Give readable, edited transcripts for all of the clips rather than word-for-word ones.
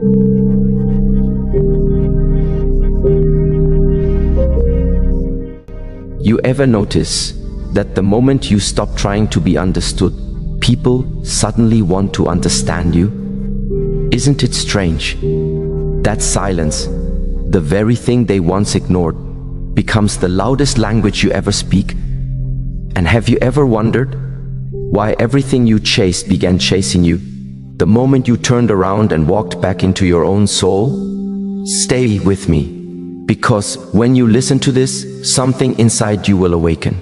You ever notice that the moment you stop trying to be understood, people suddenly want to understand you? Isn't it strange? That silence, the very thing they once ignored, becomes the loudest language you ever speak. And have you ever wondered why everything you chased began chasing you the moment you turned around and walked back into your own soul? Stay with me, because when you listen to this, something inside you will awaken.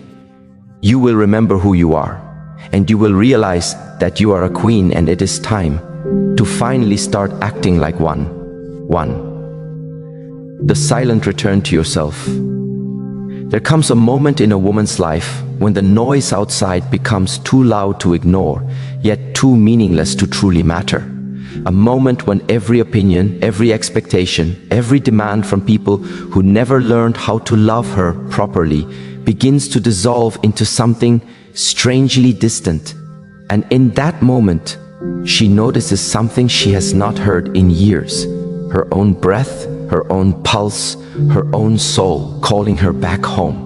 You will remember who you are, and you will realize that you are a queen, and it is time to finally start acting like one. The silent return to yourself. There comes a moment in a woman's life when the noise outside becomes too loud to ignore, yet too meaningless to truly matter. A moment when every opinion, every expectation, every demand from people who never learned how to love her properly begins to dissolve into something strangely distant. And in that moment, she notices something she has not heard in years. Her own breath, her own pulse, her own soul calling her back home.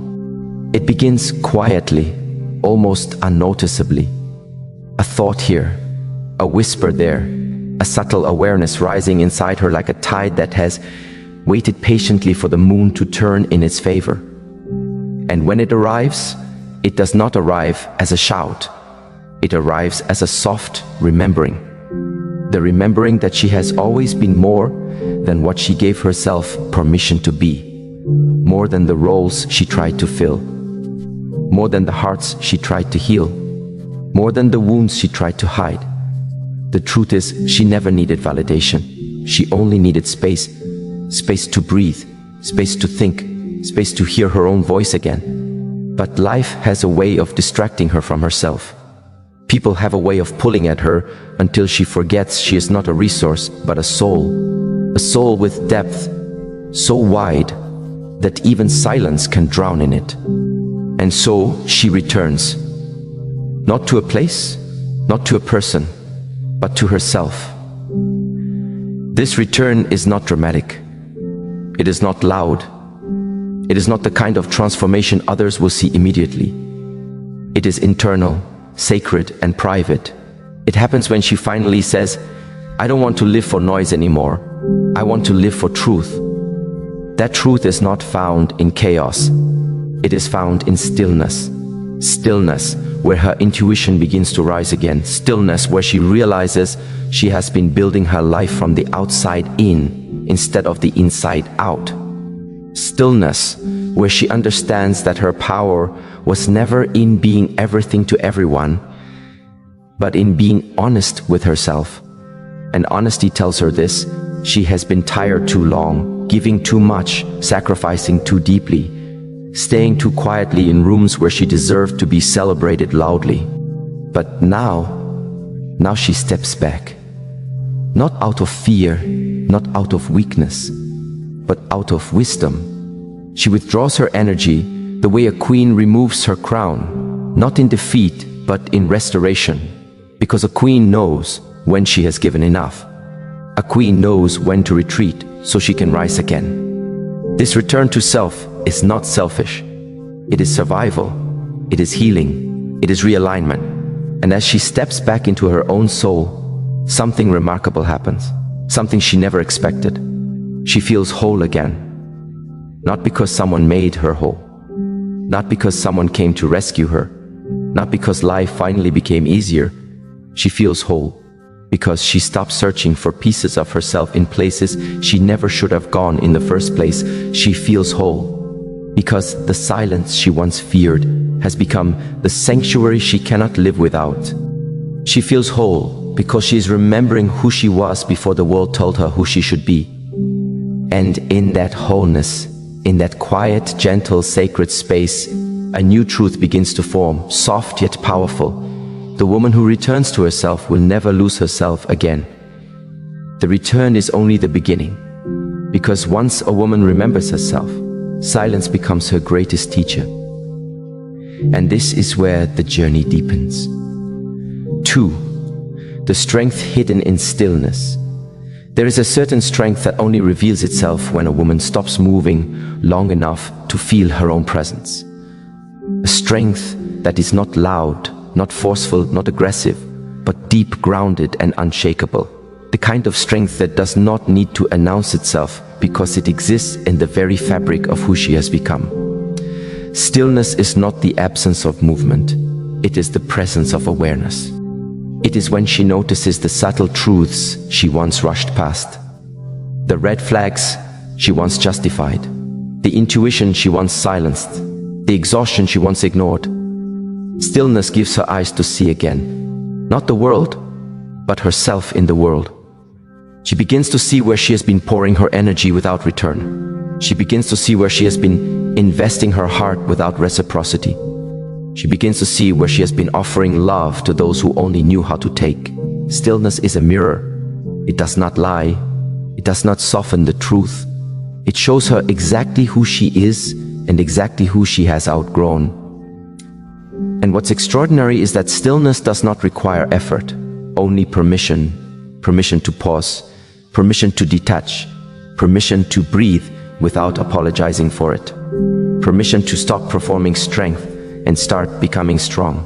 It begins quietly, almost unnoticeably. A thought here, a whisper there, a subtle awareness rising inside her like a tide that has waited patiently for the moon to turn in its favor. And when it arrives, it does not arrive as a shout. It arrives as a soft remembering. The remembering that she has always been more than what she gave herself permission to be. More than the roles she tried to fill. More than the hearts she tried to heal. More than the wounds she tried to hide. The truth is, she never needed validation. She only needed space. Space to breathe, space to think, space to hear her own voice again. But life has a way of distracting her from herself. People have a way of pulling at her until she forgets she is not a resource, but a soul with depth, so wide that even silence can drown in it. And so she returns, not to a place, not to a person, but to herself. This return is not dramatic. It is not loud. It is not the kind of transformation others will see immediately. It is internal, sacred, and private. It happens when she finally says, "I don't want to live for noise anymore. I want to live for truth." That truth is not found in chaos. It is found in stillness. Stillness where her intuition begins to rise again. Stillness where she realizes she has been building her life from the outside in instead of the inside out. Stillness where she understands that her power was never in being everything to everyone, but in being honest with herself. And honesty tells her this: she has been tired too long, giving too much, sacrificing too deeply, staying too quietly in rooms where she deserved to be celebrated loudly. But now she steps back. Not out of fear, not out of weakness, but out of wisdom. She withdraws her energy the way a queen removes her crown, not in defeat, but in restoration. Because a queen knows when she has given enough. A queen knows when to retreat so she can rise again. This return to self is not selfish. It is survival. It is healing. It is realignment. And as she steps back into her own soul, something remarkable happens. Something she never expected. She feels whole again. Not because someone made her whole. Not because someone came to rescue her. Not because life finally became easier. She feels whole because she stopped searching for pieces of herself in places she never should have gone in the first place. She feels whole because the silence she once feared has become the sanctuary she cannot live without. She feels whole because she is remembering who she was before the world told her who she should be. And in that wholeness, in that quiet, gentle, sacred space, a new truth begins to form, soft yet powerful. The woman who returns to herself will never lose herself again. The return is only the beginning, because once a woman remembers herself, silence becomes her greatest teacher. And this is where the journey deepens. 2. The strength hidden in stillness. There is a certain strength that only reveals itself when a woman stops moving long enough to feel her own presence. A strength that is not loud, not forceful, not aggressive, but deep, grounded, and unshakable. The kind of strength that does not need to announce itself because it exists in the very fabric of who she has become. Stillness is not the absence of movement. It is the presence of awareness. It is when she notices the subtle truths she once rushed past, the red flags she once justified, the intuition she once silenced, the exhaustion she once ignored. Stillness gives her eyes to see again, not the world, but herself in the world. She begins to see where she has been pouring her energy without return. She begins to see where she has been investing her heart without reciprocity. She begins to see where she has been offering love to those who only knew how to take. Stillness is a mirror. It does not lie. It does not soften the truth. It shows her exactly who she is and exactly who she has outgrown. And what's extraordinary is that stillness does not require effort, only permission. Permission to pause, permission to detach, permission to breathe without apologizing for it, permission to stop performing strength and start becoming strong.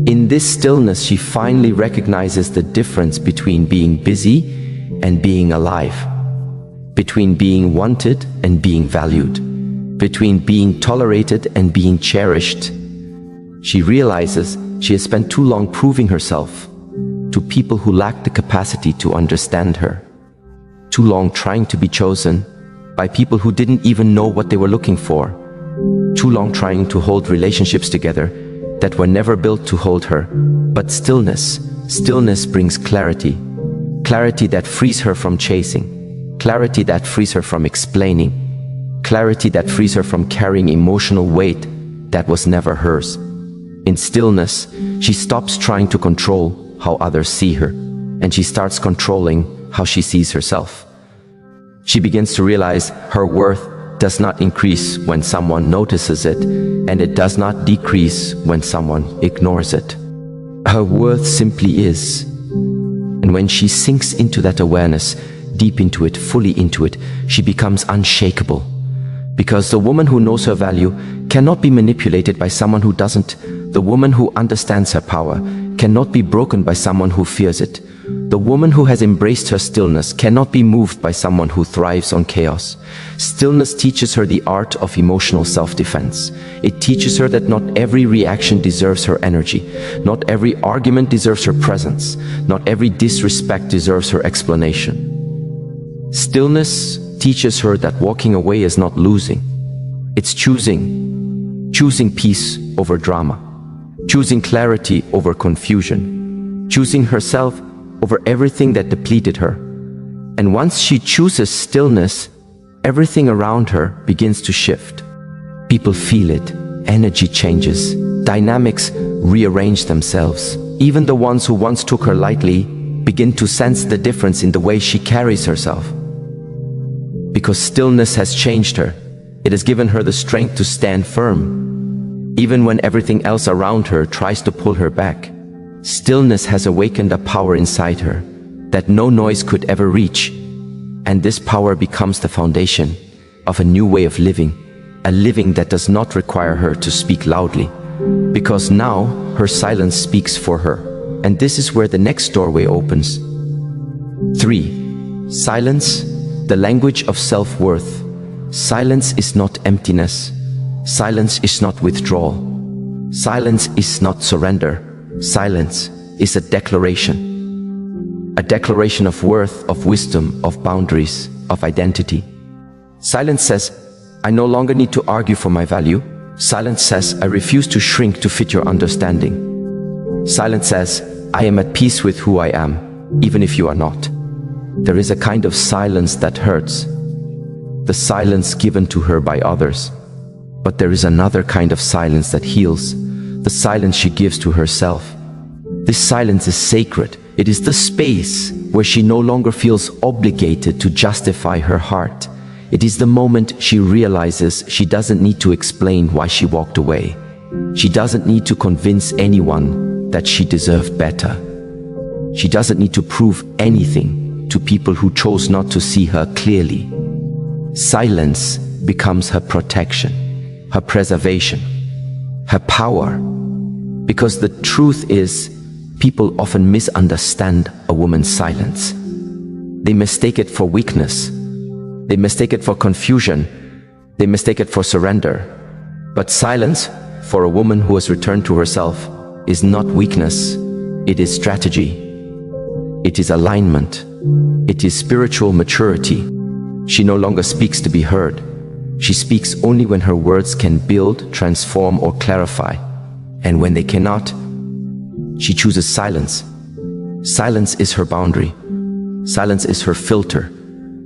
In this stillness, she finally recognizes the difference between being busy and being alive, between being wanted and being valued, between being tolerated and being cherished. She realizes she has spent too long proving herself to people who lack the capacity to understand her, too long trying to be chosen by people who didn't even know what they were looking for, too long trying to hold relationships together that were never built to hold her. But stillness brings clarity. Clarity that frees her from chasing. Clarity that frees her from explaining. Clarity that frees her from carrying emotional weight that was never hers. In stillness, she stops trying to control how others see her, and she starts controlling how she sees herself. She begins to realize her worth does not increase when someone notices it, and it does not decrease when someone ignores it. Her worth simply is. And when she sinks into that awareness, deep into it, fully into it, she becomes unshakable. Because the woman who knows her value cannot be manipulated by someone who doesn't. The woman who understands her power cannot be broken by someone who fears it. The woman who has embraced her stillness cannot be moved by someone who thrives on chaos. Stillness teaches her the art of emotional self-defense. It teaches her that not every reaction deserves her energy. Not every argument deserves her presence. Not every disrespect deserves her explanation. Stillness teaches her that walking away is not losing. It's choosing. Choosing peace over drama. Choosing clarity over confusion. Choosing herself over everything that depleted her. And once she chooses stillness, everything around her begins to shift. People feel it. Energy changes. Dynamics rearrange themselves. Even the ones who once took her lightly begin to sense the difference in the way she carries herself. Because stillness has changed her. It has given her the strength to stand firm, even when everything else around her tries to pull her back. Stillness has awakened a power inside her that no noise could ever reach, and this power becomes the foundation of a new way of living, a living that does not require her to speak loudly, because now her silence speaks for her. And this is where the next doorway opens. 3. Silence, the language of self-worth. Silence is not emptiness. Silence is not withdrawal. Silence is not surrender. Silence is a declaration of worth, of wisdom, of boundaries, of identity. Silence says, I no longer need to argue for my value. Silence says, I refuse to shrink to fit your understanding. Silence says, I am at peace with who I am, even if you are not. There is a kind of silence that hurts, the silence given to her by others. But there is another kind of silence that heals, the silence she gives to herself. This silence is sacred. It is the space where she no longer feels obligated to justify her heart. It is the moment she realizes she doesn't need to explain why she walked away. She doesn't need to convince anyone that she deserved better. She doesn't need to prove anything to people who chose not to see her clearly. Silence becomes her protection, her preservation, her power. Because the truth is, people often misunderstand a woman's silence. They mistake it for weakness. They mistake it for confusion. They mistake it for surrender. But silence, for a woman who has returned to herself, is not weakness. It is strategy. It is alignment. It is spiritual maturity. She no longer speaks to be heard. She speaks only when her words can build, transform, or clarify. And when they cannot, she chooses silence. Silence is her boundary. Silence is her filter.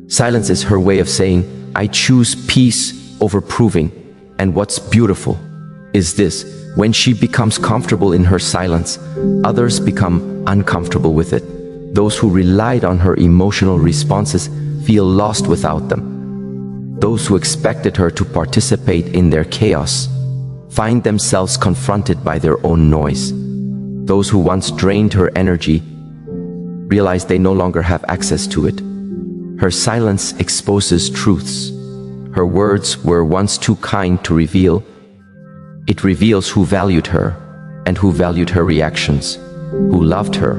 Silence is her way of saying, I choose peace over proving. And what's beautiful is this: when she becomes comfortable in her silence, others become uncomfortable with it. Those who relied on her emotional responses feel lost without them. Those who expected her to participate in their chaos find themselves confronted by their own noise. Those who once drained her energy realize they no longer have access to it. Her silence exposes truths her words were once too kind to reveal. It reveals who valued her and who valued her reactions, who loved her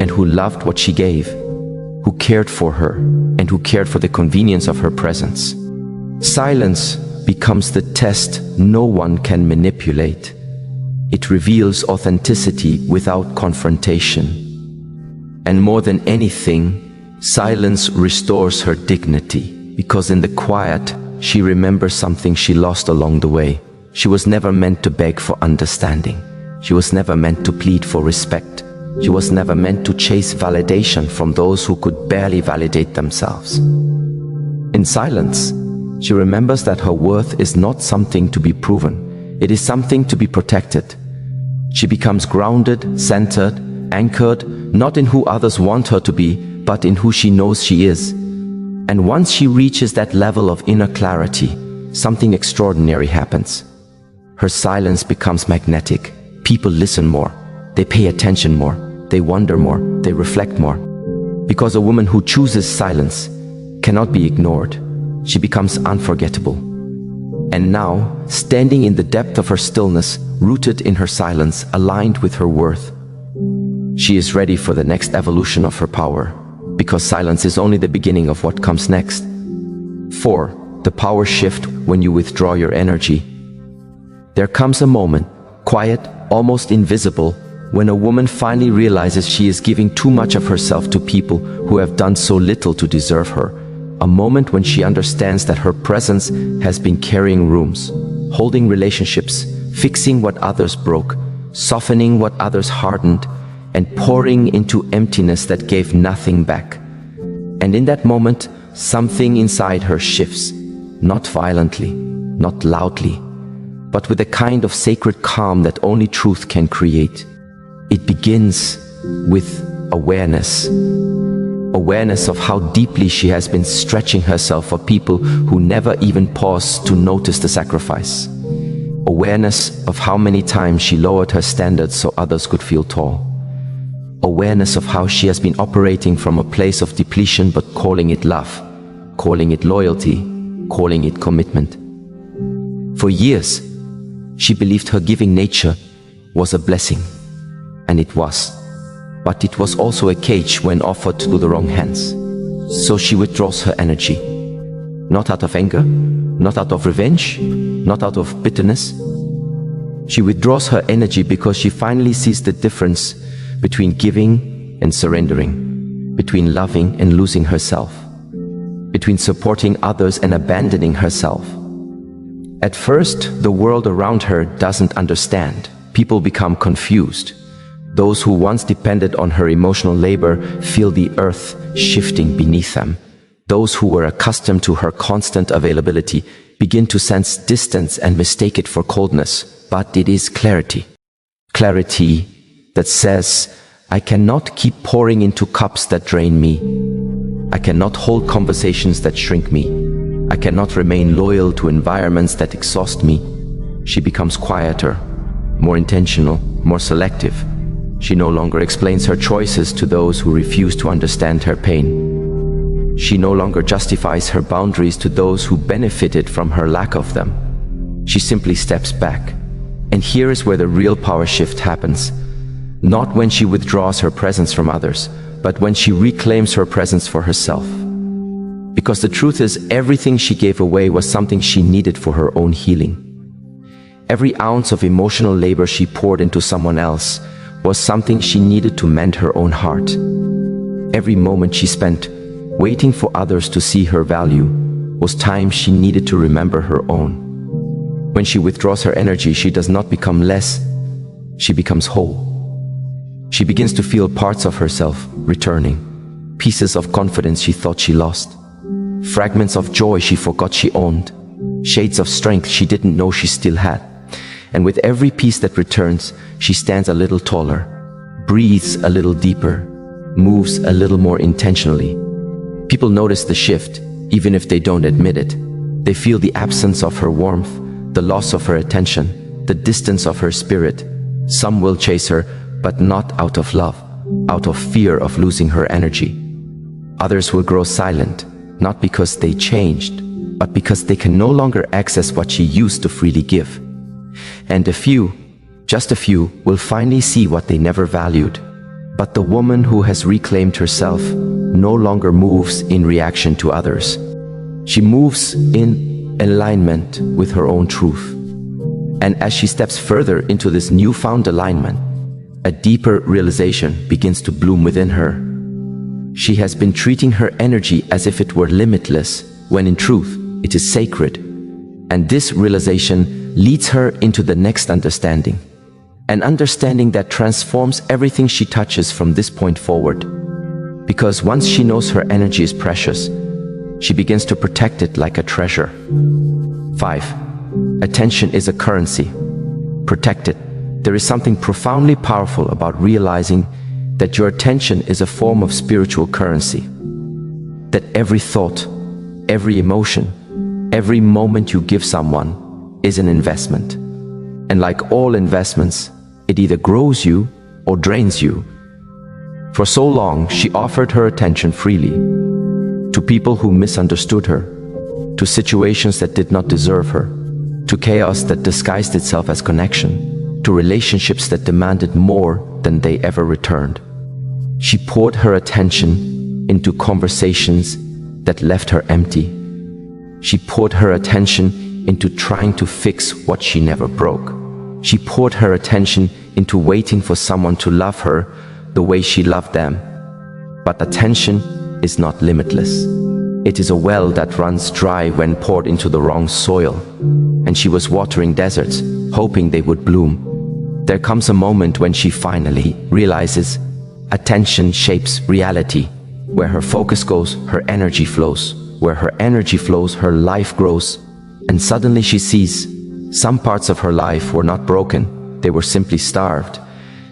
and who loved what she gave, who cared for her and who cared for the convenience of her presence. Silence becomes the test no one can manipulate. It reveals authenticity without confrontation. And more than anything, silence restores her dignity, because in the quiet, she remembers something she lost along the way. She was never meant to beg for understanding. She was never meant to plead for respect. She was never meant to chase validation from those who could barely validate themselves. In silence, she remembers that her worth is not something to be proven. It is something to be protected. She becomes grounded, centered, anchored, not in who others want her to be, but in who she knows she is. And once she reaches that level of inner clarity, something extraordinary happens. Her silence becomes magnetic. People listen more. They pay attention more. They wonder more. They reflect more. Because a woman who chooses silence cannot be ignored. She becomes unforgettable. And now, standing in the depth of her stillness, rooted in her silence, aligned with her worth, she is ready for the next evolution of her power, because silence is only the beginning of what comes next. 4. The power shift when you withdraw your energy. There comes a moment, quiet, almost invisible, when a woman finally realizes she is giving too much of herself to people who have done so little to deserve her. A moment when she understands that her presence has been carrying rooms, holding relationships, fixing what others broke, softening what others hardened, and pouring into emptiness that gave nothing back. And in that moment, something inside her shifts, not violently, not loudly, but with a kind of sacred calm that only truth can create. It begins with awareness. Awareness of how deeply she has been stretching herself for people who never even paused to notice the sacrifice. Awareness of how many times she lowered her standards so others could feel tall. Awareness of how she has been operating from a place of depletion but calling it love, calling it loyalty, calling it commitment. For years, she believed her giving nature was a blessing, and it was. But it was also a cage when offered to the wrong hands. So she withdraws her energy. Not out of anger, not out of revenge, not out of bitterness. She withdraws her energy because she finally sees the difference between giving and surrendering, between loving and losing herself, between supporting others and abandoning herself. At first, the world around her doesn't understand. People become confused. Those who once depended on her emotional labor feel the earth shifting beneath them. Those who were accustomed to her constant availability begin to sense distance and mistake it for coldness. But it is clarity. Clarity that says, I cannot keep pouring into cups that drain me. I cannot hold conversations that shrink me. I cannot remain loyal to environments that exhaust me. She becomes quieter, more intentional, more selective. She no longer explains her choices to those who refuse to understand her pain. She no longer justifies her boundaries to those who benefited from her lack of them. She simply steps back. And here is where the real power shift happens. Not when she withdraws her presence from others, but when she reclaims her presence for herself. Because the truth is, everything she gave away was something she needed for her own healing. Every ounce of emotional labor she poured into someone else was something she needed to mend her own heart. Every moment she spent waiting for others to see her value was time she needed to remember her own. When she withdraws her energy, she does not become less, she becomes whole. She begins to feel parts of herself returning, pieces of confidence she thought she lost, fragments of joy she forgot she owned, shades of strength she didn't know she still had. And with every piece that returns, she stands a little taller, breathes a little deeper, moves a little more intentionally. People notice the shift, even if they don't admit it. They feel the absence of her warmth, the loss of her attention, the distance of her spirit. Some will chase her, but not out of love, out of fear of losing her energy. Others will grow silent, not because they changed, but because they can no longer access what she used to freely give. And a few, just a few, will finally see what they never valued. But the woman who has reclaimed herself no longer moves in reaction to others. She moves in alignment with her own truth. And as she steps further into this newfound alignment, a deeper realization begins to bloom within her. She has been treating her energy as if it were limitless, when in truth, it is sacred. And this realization leads her into the next understanding. An understanding that transforms everything she touches from this point forward. Because once she knows her energy is precious, she begins to protect it like a treasure. 5. Attention is a currency. Protect it. There is something profoundly powerful about realizing that your attention is a form of spiritual currency. That every thought, every emotion, every moment you give someone is an investment. And like all investments, it either grows you or drains you. For so long, she offered her attention freely to people who misunderstood her, to situations that did not deserve her, to chaos that disguised itself as connection, to relationships that demanded more than they ever returned. She poured her attention into conversations that left her empty. She poured her attention into trying to fix what she never broke. She poured her attention into waiting for someone to love her the way she loved them. But attention is not limitless. It is a well that runs dry when poured into the wrong soil. And she was watering deserts, hoping they would bloom. There comes a moment when she finally realizes attention shapes reality. Where her focus goes, her energy flows. Where her energy flows, her life grows. And suddenly she sees some parts of her life were not broken. They were simply starved.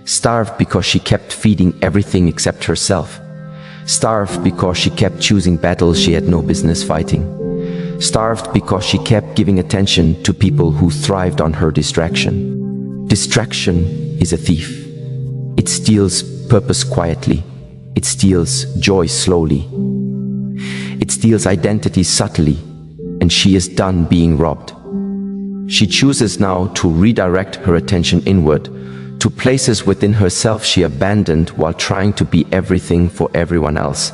Starved because she kept feeding everything except herself. Starved because she kept choosing battles she had no business fighting. Starved because she kept giving attention to people who thrived on her distraction. Distraction is a thief. It steals purpose quietly. It steals joy slowly. It steals identity subtly, and she is done being robbed. She chooses now to redirect her attention inward, to places within herself she abandoned while trying to be everything for everyone else.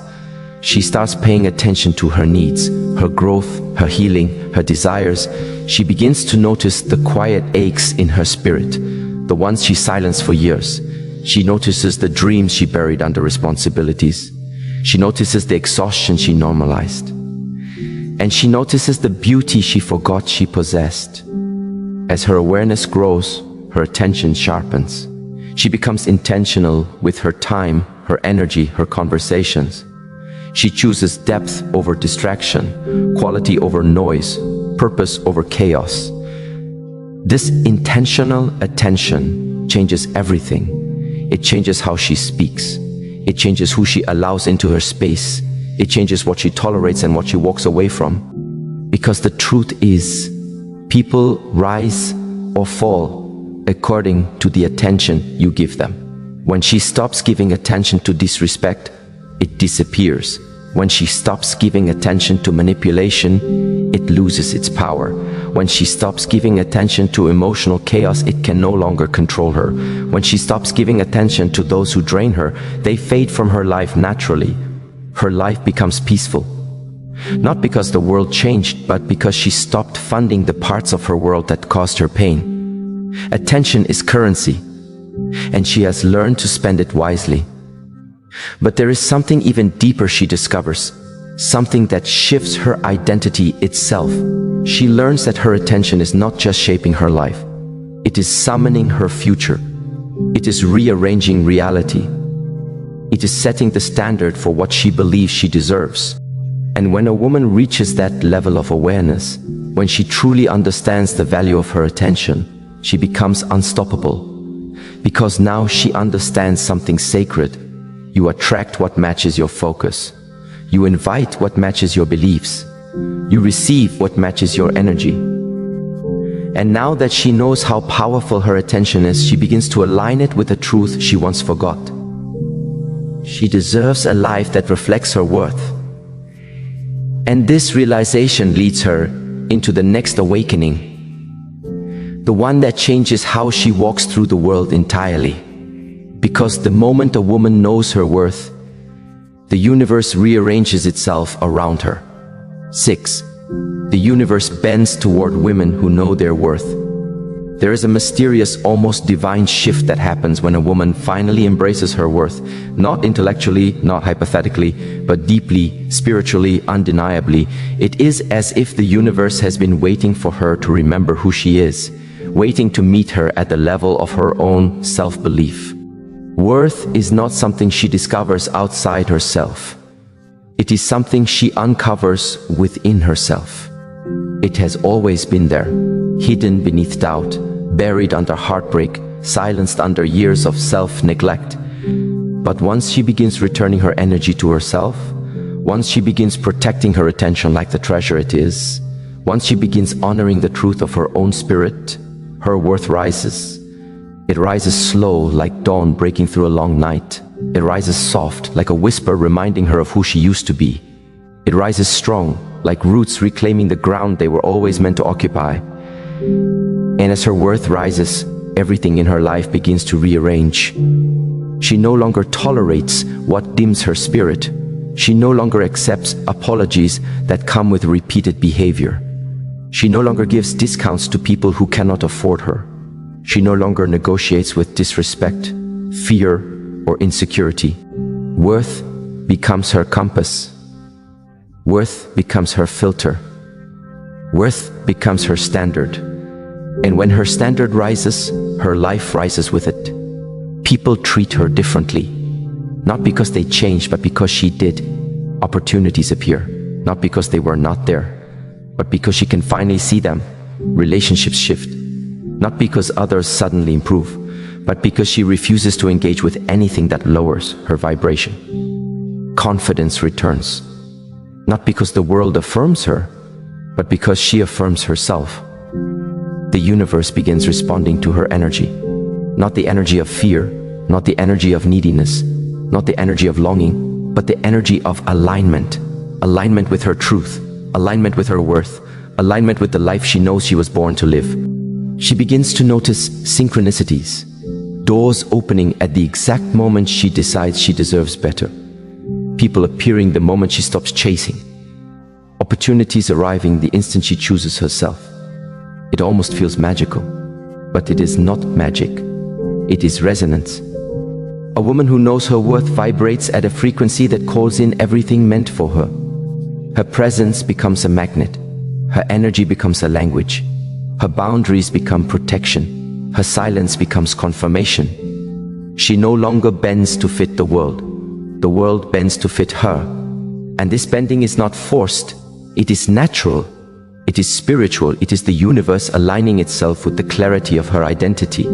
She starts paying attention to her needs, her growth, her healing, her desires. She begins to notice the quiet aches in her spirit, the ones she silenced for years. She notices the dreams she buried under responsibilities. She notices the exhaustion she normalized. And she notices the beauty she forgot she possessed. As her awareness grows, her attention sharpens. She becomes intentional with her time, her energy, her conversations. She chooses depth over distraction, quality over noise, purpose over chaos. This intentional attention changes everything. It changes how she speaks. It changes who she allows into her space. It changes what she tolerates and what she walks away from. Because the truth is, people rise or fall according to the attention you give them. When she stops giving attention to disrespect, it disappears. When she stops giving attention to manipulation, it loses its power. When she stops giving attention to emotional chaos, it can no longer control her. When she stops giving attention to those who drain her, they fade from her life naturally. Her life becomes peaceful. Not because the world changed, but because she stopped funding the parts of her world that caused her pain. Attention is currency, and she has learned to spend it wisely. But there is something even deeper she discovers, something that shifts her identity itself. She learns that her attention is not just shaping her life. It is summoning her future. It is rearranging reality. It is setting the standard for what she believes she deserves. And when a woman reaches that level of awareness, when she truly understands the value of her attention, she becomes unstoppable. Because now she understands something sacred. You attract what matches your focus. You invite what matches your beliefs. You receive what matches your energy. And now that she knows how powerful her attention is, she begins to align it with the truth she once forgot. She deserves a life that reflects her worth. And this realization leads her into the next awakening, the one that changes how she walks through the world entirely. Because the moment a woman knows her worth, the universe rearranges itself around her. 6. The universe bends toward women who know their worth. There is a mysterious, almost divine shift that happens when a woman finally embraces her worth, not intellectually, not hypothetically, but deeply, spiritually, undeniably. It is as if the universe has been waiting for her to remember who she is, waiting to meet her at the level of her own self-belief. Worth is not something she discovers outside herself. It is something she uncovers within herself. It has always been there, hidden beneath doubt, buried under heartbreak, silenced under years of self-neglect. But once she begins returning her energy to herself, once she begins protecting her attention like the treasure it is, once she begins honoring the truth of her own spirit, her worth rises. It rises slow, like dawn breaking through a long night. It rises soft, like a whisper reminding her of who she used to be. It rises strong, like roots reclaiming the ground they were always meant to occupy. And as her worth rises, everything in her life begins to rearrange. She no longer tolerates what dims her spirit. She no longer accepts apologies that come with repeated behavior. She no longer gives discounts to people who cannot afford her. She no longer negotiates with disrespect, fear, or insecurity. Worth becomes her compass. Worth becomes her filter. Worth becomes her standard. And when her standard rises, her life rises with it. People treat her differently. Not because they changed, but because she did. Opportunities appear, not because they were not there, but because she can finally see them. Relationships shift, not because others suddenly improve, but because she refuses to engage with anything that lowers her vibration. Confidence returns, not because the world affirms her, but because she affirms herself. The universe begins responding to her energy, not the energy of fear, not the energy of neediness, not the energy of longing, but the energy of alignment. Alignment with her truth, alignment with her worth, alignment with the life she knows she was born to live. She begins to notice synchronicities, doors opening at the exact moment she decides she deserves better. People appearing the moment she stops chasing. Opportunities arriving the instant she chooses herself. It almost feels magical, but it is not magic. It is resonance. A woman who knows her worth vibrates at a frequency that calls in everything meant for her. Her presence becomes a magnet. Her energy becomes a language. Her boundaries become protection. Her silence becomes confirmation. She no longer bends to fit the world. The world bends to fit her. And this bending is not forced. It is natural. It is spiritual. It is the universe aligning itself with the clarity of her identity.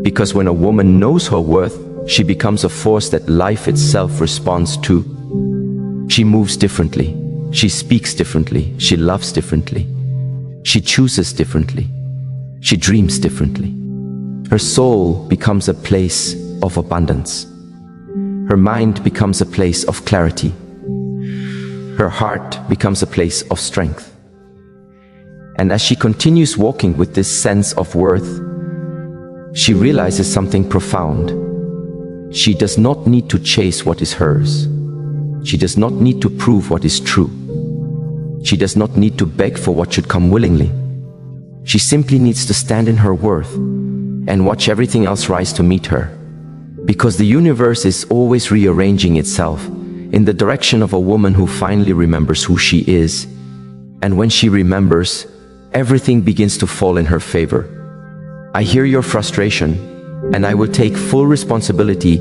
Because when a woman knows her worth, she becomes a force that life itself responds to. She moves differently. She speaks differently. She loves differently. She chooses differently. She dreams differently. Her soul becomes a place of abundance. Her mind becomes a place of clarity. her heart becomes a place of strength. And as she continues walking with this sense of worth, she realizes something profound. She does not need to chase what is hers. She does not need to prove what is true. She does not need to beg for what should come willingly. She simply needs to stand in her worth and watch everything else rise to meet her. Because the universe is always rearranging itself in the direction of a woman who finally remembers who she is. And when she remembers, everything begins to fall in her favor. I hear your frustration, and I will take full responsibility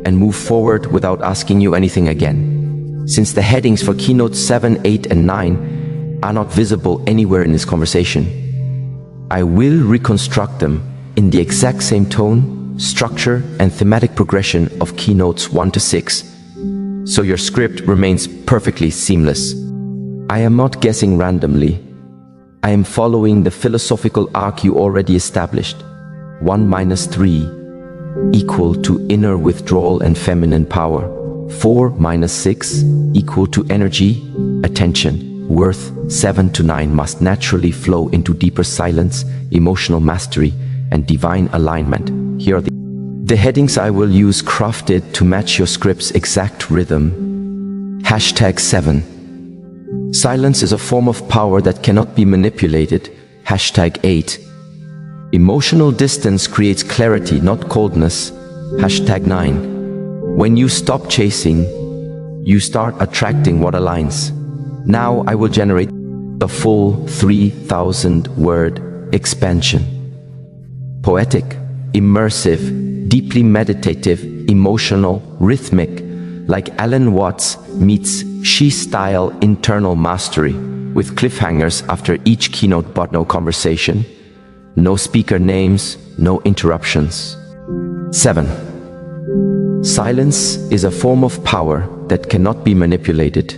and move forward without asking you anything again. Since the headings for keynotes 7, 8, and 9 are not visible anywhere in this conversation, I will reconstruct them in the exact same tone, structure, and thematic progression of keynotes 1 to 6, so your script remains perfectly seamless. I am not guessing randomly. I am following the philosophical arc you already established. 1 minus 3 equal to inner withdrawal and feminine power. 4 minus 6 equal to energy, attention, worth. 7 to 9 must naturally flow into deeper silence, emotional mastery, and divine alignment. Here are the headings I will use, crafted to match your script's exact rhythm. #7. Silence is a form of power that cannot be manipulated. #8. Emotional distance creates clarity, not coldness. #9. When you stop chasing, you start attracting what aligns. Now I will generate the full 3,000-word expansion. Poetic, immersive, deeply meditative, emotional, rhythmic, like Alan Watts meets she-style internal mastery, with cliffhangers after each keynote but no conversation, no speaker names, no interruptions. 7. Silence is a form of power that cannot be manipulated.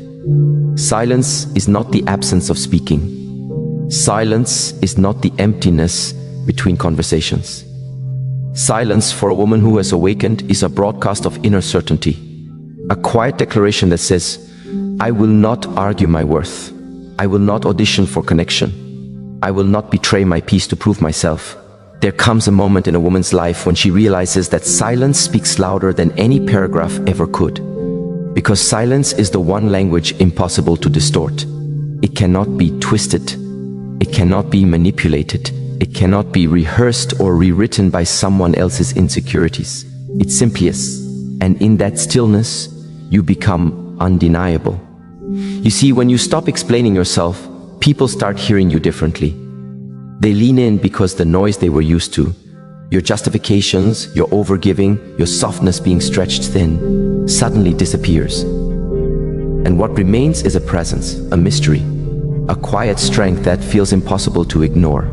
Silence is not the absence of speaking. Silence is not the emptiness between conversations. Silence for a woman who has awakened is a broadcast of inner certainty, a quiet declaration that says, I will not argue my worth. I will not audition for connection. I will not betray my peace to prove myself. There comes a moment in a woman's life when she realizes that silence speaks louder than any paragraph ever could. Because silence is the one language impossible to distort. It cannot be twisted. It cannot be manipulated. It cannot be rehearsed or rewritten by someone else's insecurities. It simply is. And in that stillness, you become undeniable. You see, when you stop explaining yourself, people start hearing you differently. They lean in because the noise they were used to, your justifications, your overgiving, your softness being stretched thin, suddenly disappears. And what remains is a presence, a mystery, a quiet strength that feels impossible to ignore.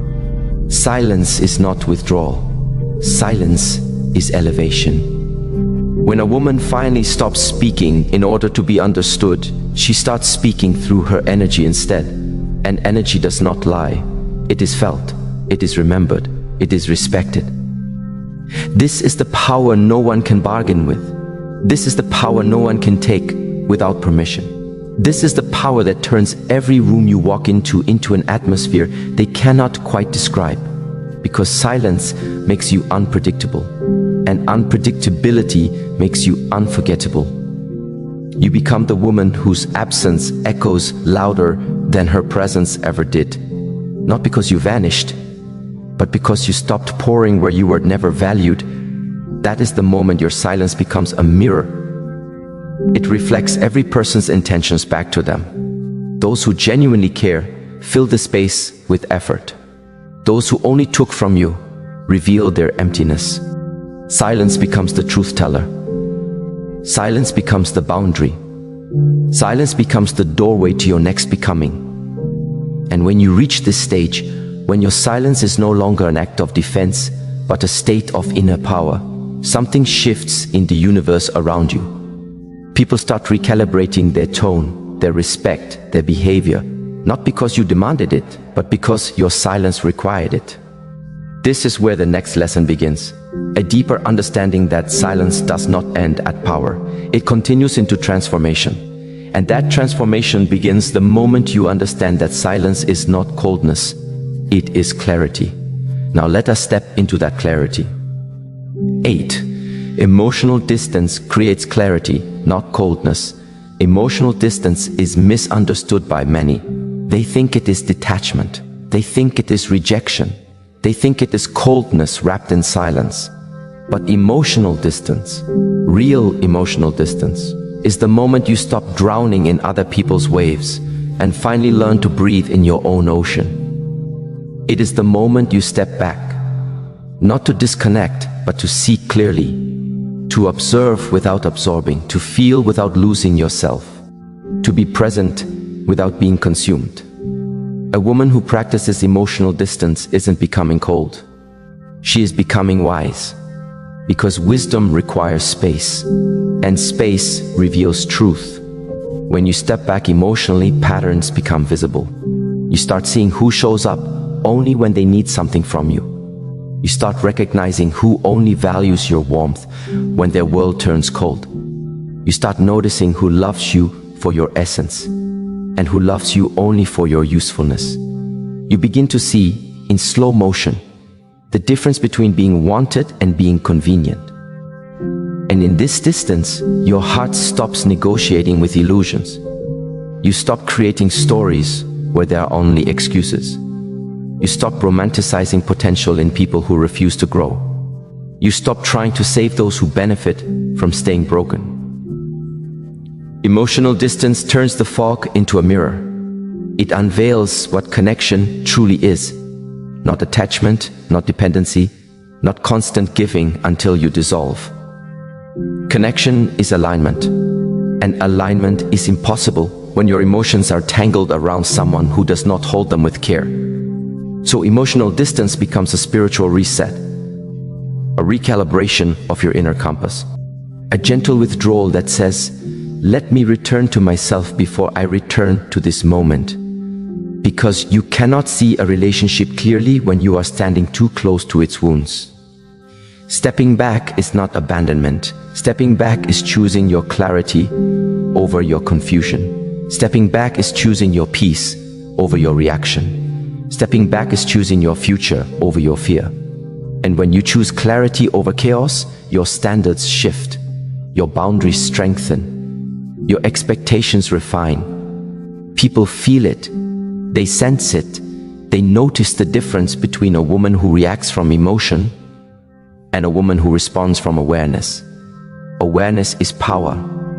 Silence is not withdrawal. Silence is elevation. When a woman finally stops speaking in order to be understood, she starts speaking through her energy instead. And energy does not lie. It is felt, it is remembered, it is respected. This is the power no one can bargain with. This is the power no one can take without permission. This is the power that turns every room you walk into an atmosphere they cannot quite describe. Because silence makes you unpredictable, and unpredictability makes you unforgettable. You become the woman whose absence echoes louder than her presence ever did. Not because you vanished, but because you stopped pouring where you were never valued. That is the moment your silence becomes a mirror. It reflects every person's intentions back to them. Those who genuinely care fill the space with effort. Those who only took from you reveal their emptiness. Silence becomes the truth teller. Silence becomes the boundary. Silence becomes the doorway to your next becoming. And when you reach this stage, when your silence is no longer an act of defense, but a state of inner power, something shifts in the universe around you. People start recalibrating their tone, their respect, their behavior, not because you demanded it, but because your silence required it. This is where the next lesson begins. A deeper understanding that silence does not end at power. It continues into transformation. And that transformation begins the moment you understand that silence is not coldness, it is clarity. Now let us step into that clarity. 8. Emotional distance creates clarity, not coldness. Emotional distance is misunderstood by many. They think it is detachment. They think it is rejection. They think it is coldness wrapped in silence. But emotional distance, real emotional distance, is the moment you stop drowning in other people's waves and finally learn to breathe in your own ocean. It is the moment you step back, not to disconnect, but to see clearly, to observe without absorbing, to feel without losing yourself, to be present without being consumed. A woman who practices emotional distance isn't becoming cold. She is becoming wise. Because wisdom requires space, and space reveals truth. When you step back emotionally, patterns become visible. You start seeing who shows up only when they need something from you. You start recognizing who only values your warmth when their world turns cold. You start noticing who loves you for your essence, and who loves you only for your usefulness. You begin to see, in slow motion, the difference between being wanted and being convenient. And in this distance, your heart stops negotiating with illusions. You stop creating stories where there are only excuses. You stop romanticizing potential in people who refuse to grow. You stop trying to save those who benefit from staying broken. Emotional distance turns the fog into a mirror. It unveils what connection truly is. Not attachment, not dependency, not constant giving until you dissolve. Connection is alignment, and alignment is impossible when your emotions are tangled around someone who does not hold them with care. So emotional distance becomes a spiritual reset, a recalibration of your inner compass, a gentle withdrawal that says, let me return to myself before I return to this moment. Because you cannot see a relationship clearly when you are standing too close to its wounds. Stepping back is not abandonment. Stepping back is choosing your clarity over your confusion. Stepping back is choosing your peace over your reaction. Stepping back is choosing your future over your fear. And when you choose clarity over chaos, your standards shift, your boundaries strengthen, your expectations refine. People feel it. They sense it. They notice the difference between a woman who reacts from emotion and a woman who responds from awareness. Awareness is power.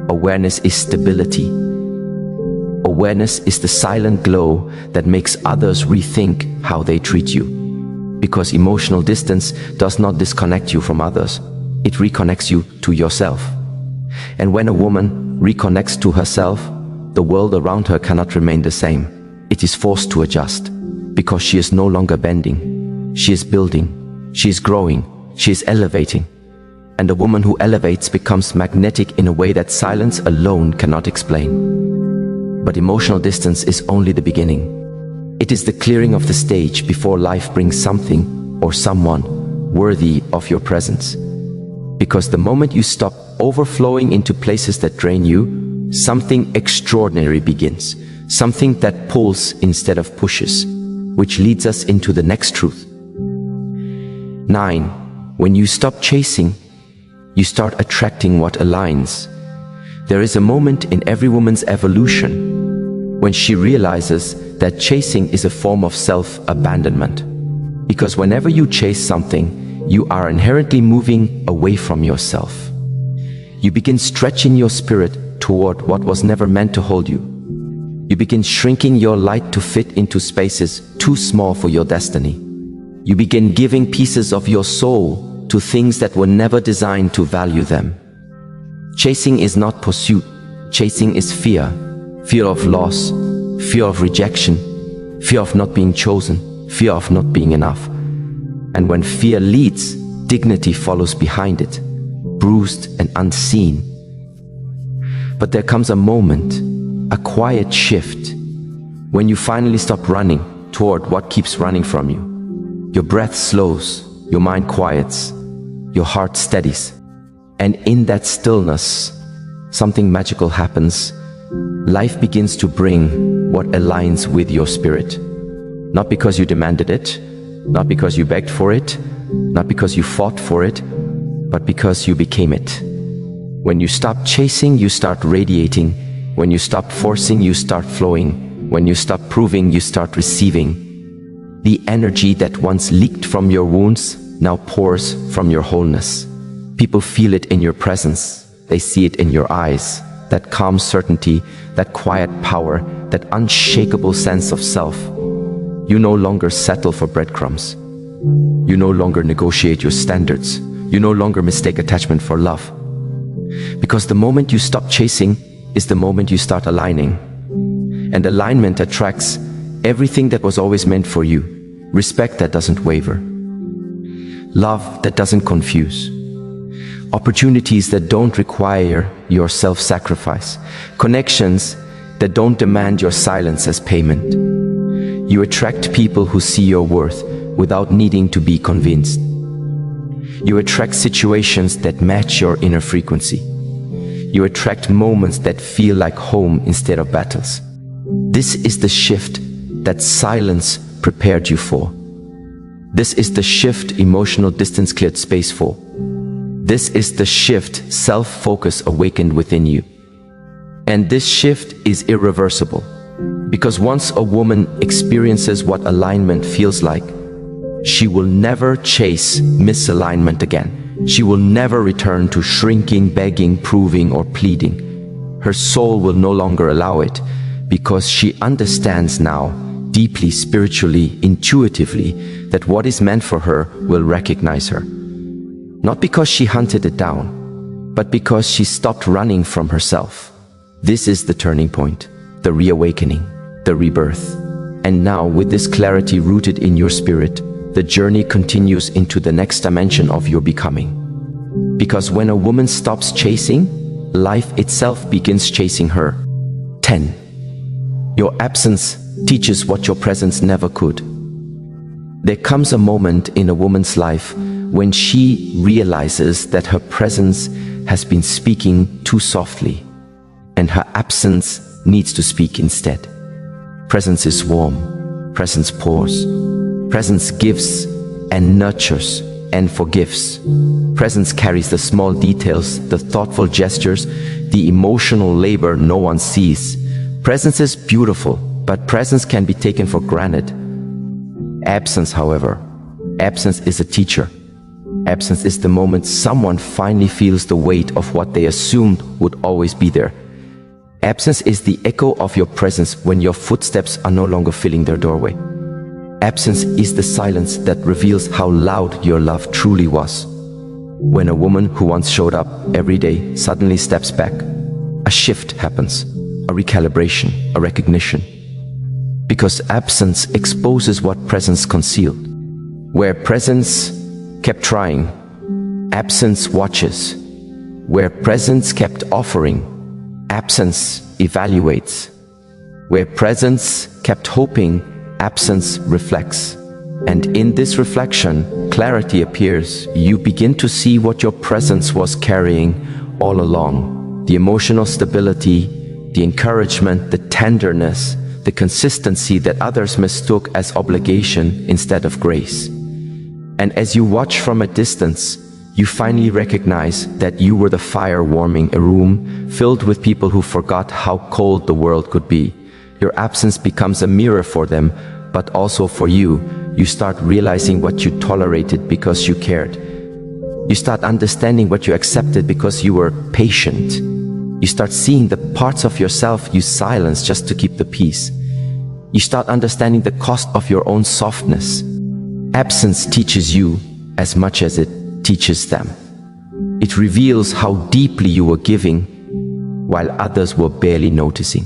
Awareness is stability. Awareness is the silent glow that makes others rethink how they treat you. Because emotional distance does not disconnect you from others. It reconnects you to yourself. And when a woman reconnects to herself, the world around her cannot remain the same. It is forced to adjust, because she is no longer bending. She is building, she is growing, she is elevating. And a woman who elevates becomes magnetic in a way that silence alone cannot explain. But emotional distance is only the beginning. It is the clearing of the stage before life brings something or someone worthy of your presence. Because the moment you stop overflowing into places that drain you, something extraordinary begins. Something that pulls instead of pushes, which leads us into the next truth. 9. When you stop chasing, you start attracting what aligns. There is a moment in every woman's evolution when she realizes that chasing is a form of self-abandonment. Because whenever you chase something, you are inherently moving away from yourself. You begin stretching your spirit toward what was never meant to hold you. You begin shrinking your light to fit into spaces too small for your destiny. You begin giving pieces of your soul to things that were never designed to value them. Chasing is not pursuit. Chasing is fear. Fear of loss, fear of rejection, fear of not being chosen, fear of not being enough. And when fear leads, dignity follows behind it, bruised and unseen. But there comes a moment, a quiet shift, when you finally stop running toward what keeps running from you. Your breath slows, your mind quiets, your heart steadies. And in that stillness, something magical happens. life begins to bring what aligns with your spirit. Not because you demanded it, not because you begged for it, not because you fought for it, but because you became it. When you stop chasing, you start radiating. When you stop forcing, you start flowing. When you stop proving, you start receiving. The energy that once leaked from your wounds now pours from your wholeness. People feel it in your presence. They see it in your eyes. That calm certainty, that quiet power, that unshakable sense of self. You no longer settle for breadcrumbs. You no longer negotiate your standards. You no longer mistake attachment for love. Because the moment you stop chasing is the moment you start aligning. And alignment attracts everything that was always meant for you. Respect that doesn't waver. Love that doesn't confuse. Opportunities that don't require your self-sacrifice. Connections that don't demand your silence as payment. You attract people who see your worth without needing to be convinced. You attract situations that match your inner frequency. You attract moments that feel like home instead of battles. This is the shift that silence prepared you for. This is the shift emotional distance cleared space for. This is the shift self-focus awakened within you. And this shift is irreversible. Because once a woman experiences what alignment feels like, she will never chase misalignment again. She will never return to shrinking, begging, proving, or pleading. Her soul will no longer allow it, because she understands now, deeply, spiritually, intuitively, that what is meant for her will recognize her. Not because she hunted it down, but because she stopped running from herself. This is the turning point, the reawakening, the rebirth. And now, with this clarity rooted in your spirit, the journey continues into the next dimension of your becoming. Because when a woman stops chasing, life itself begins chasing her. 10. Your absence teaches what your presence never could. There comes a moment in a woman's life when she realizes that her presence has been speaking too softly, and her absence needs to speak instead. Presence is warm. Presence pours. Presence gives and nurtures and forgives. Presence carries the small details, the thoughtful gestures, the emotional labor no one sees. Presence is beautiful, but presence can be taken for granted. Absence, however, absence is a teacher. Absence is the moment someone finally feels the weight of what they assumed would always be there. Absence is the echo of your presence when your footsteps are no longer filling their doorway. Absence is the silence that reveals how loud your love truly was. When a woman who once showed up every day suddenly steps back, a shift happens, a recalibration, a recognition. Because absence exposes what presence concealed. Where presence kept trying, absence watches. Where presence kept offering, absence evaluates. Where presence kept hoping, absence reflects. And in this reflection, clarity appears. You begin to see what your presence was carrying all along. The emotional stability, the encouragement, the tenderness, the consistency that others mistook as obligation instead of grace. And as you watch from a distance, you finally recognize that you were the fire warming a room filled with people who forgot how cold the world could be. Your absence becomes a mirror for them, but also for you. You start realizing what you tolerated because you cared. You start understanding what you accepted because you were patient. You start seeing the parts of yourself you silenced just to keep the peace. You start understanding the cost of your own softness. Absence teaches you as much as it teaches them. It reveals how deeply you were giving while others were barely noticing.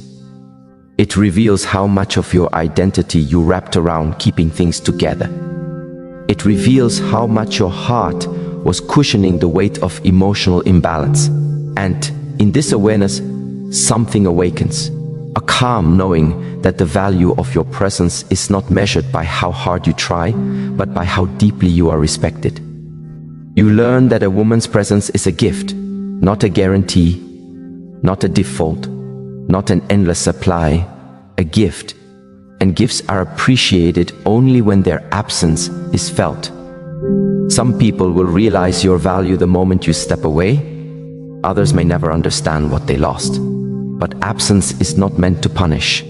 It reveals how much of your identity you wrapped around keeping things together. It reveals how much your heart was cushioning the weight of emotional imbalance. And in this awareness, something awakens. A calm knowing that the value of your presence is not measured by how hard you try, but by how deeply you are respected. You learn that a woman's presence is a gift, not a guarantee, not a default. not an endless supply, a gift. And gifts are appreciated only when their absence is felt. Some people will realize your value the moment you step away. Others may never understand what they lost. But absence is not meant to punish.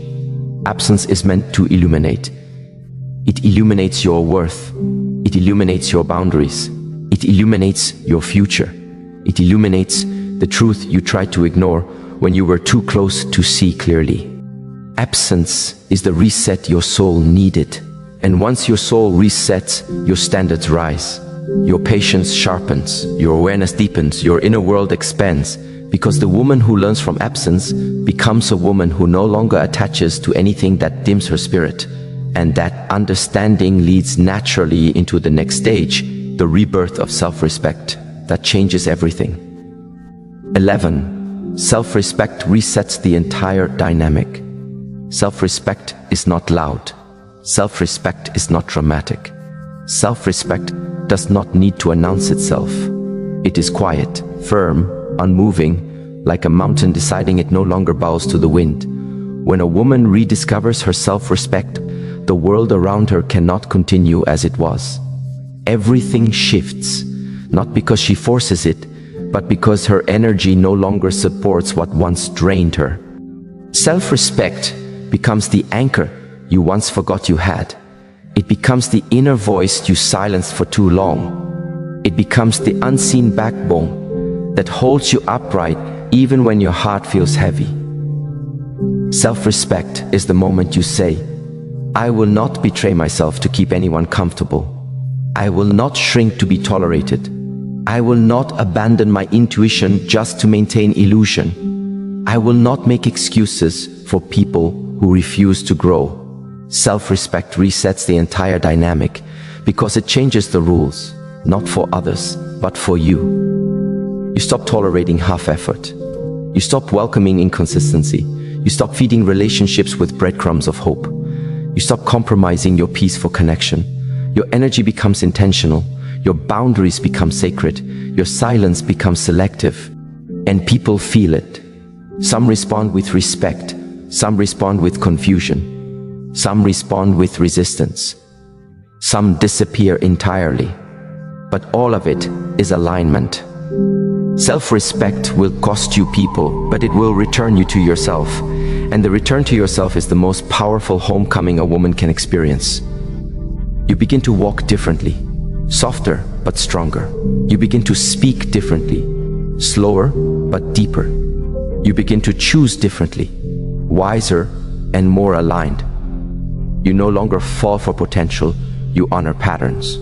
Absence is meant to illuminate. It illuminates your worth. It illuminates your boundaries. It illuminates your future. It illuminates the truth you tried to ignore when you were too close to see clearly. Absence is the reset your soul needed. And once your soul resets, your standards rise. Your patience sharpens, your awareness deepens, your inner world expands. Because the woman who learns from absence becomes a woman who no longer attaches to anything that dims her spirit. And that understanding leads naturally into the next stage, the rebirth of self-respect that changes everything. 11. Self-respect resets the entire dynamic. Self-respect is not loud. Self-respect is not dramatic. Self-respect does not need to announce itself. It is quiet, firm, unmoving, like a mountain deciding it no longer bows to the wind. When a woman rediscovers her self-respect, the world around her cannot continue as it was. Everything shifts, not because she forces it, but because her energy no longer supports what once drained her. Self-respect becomes the anchor you once forgot you had. It becomes the inner voice you silenced for too long. It becomes the unseen backbone that holds you upright even when your heart feels heavy. Self-respect is the moment you say, I will not betray myself to keep anyone comfortable. I will not shrink to be tolerated. I will not abandon my intuition just to maintain illusion. I will not make excuses for people who refuse to grow. Self-respect resets the entire dynamic because it changes the rules, not for others, but for you. You stop tolerating half-effort. You stop welcoming inconsistency. You stop feeding relationships with breadcrumbs of hope. You stop compromising your peace for connection. Your energy becomes intentional. Your boundaries become sacred. Your silence becomes selective. And people feel it. Some respond with respect. Some respond with confusion. Some respond with resistance. Some disappear entirely. But all of it is alignment. Self-respect will cost you people, but it will return you to yourself. And the return to yourself is the most powerful homecoming a woman can experience. You begin to walk differently, softer but stronger. You begin to speak differently, slower but deeper. You begin to choose differently, wiser and more aligned. You no longer fall for potential, you honor patterns.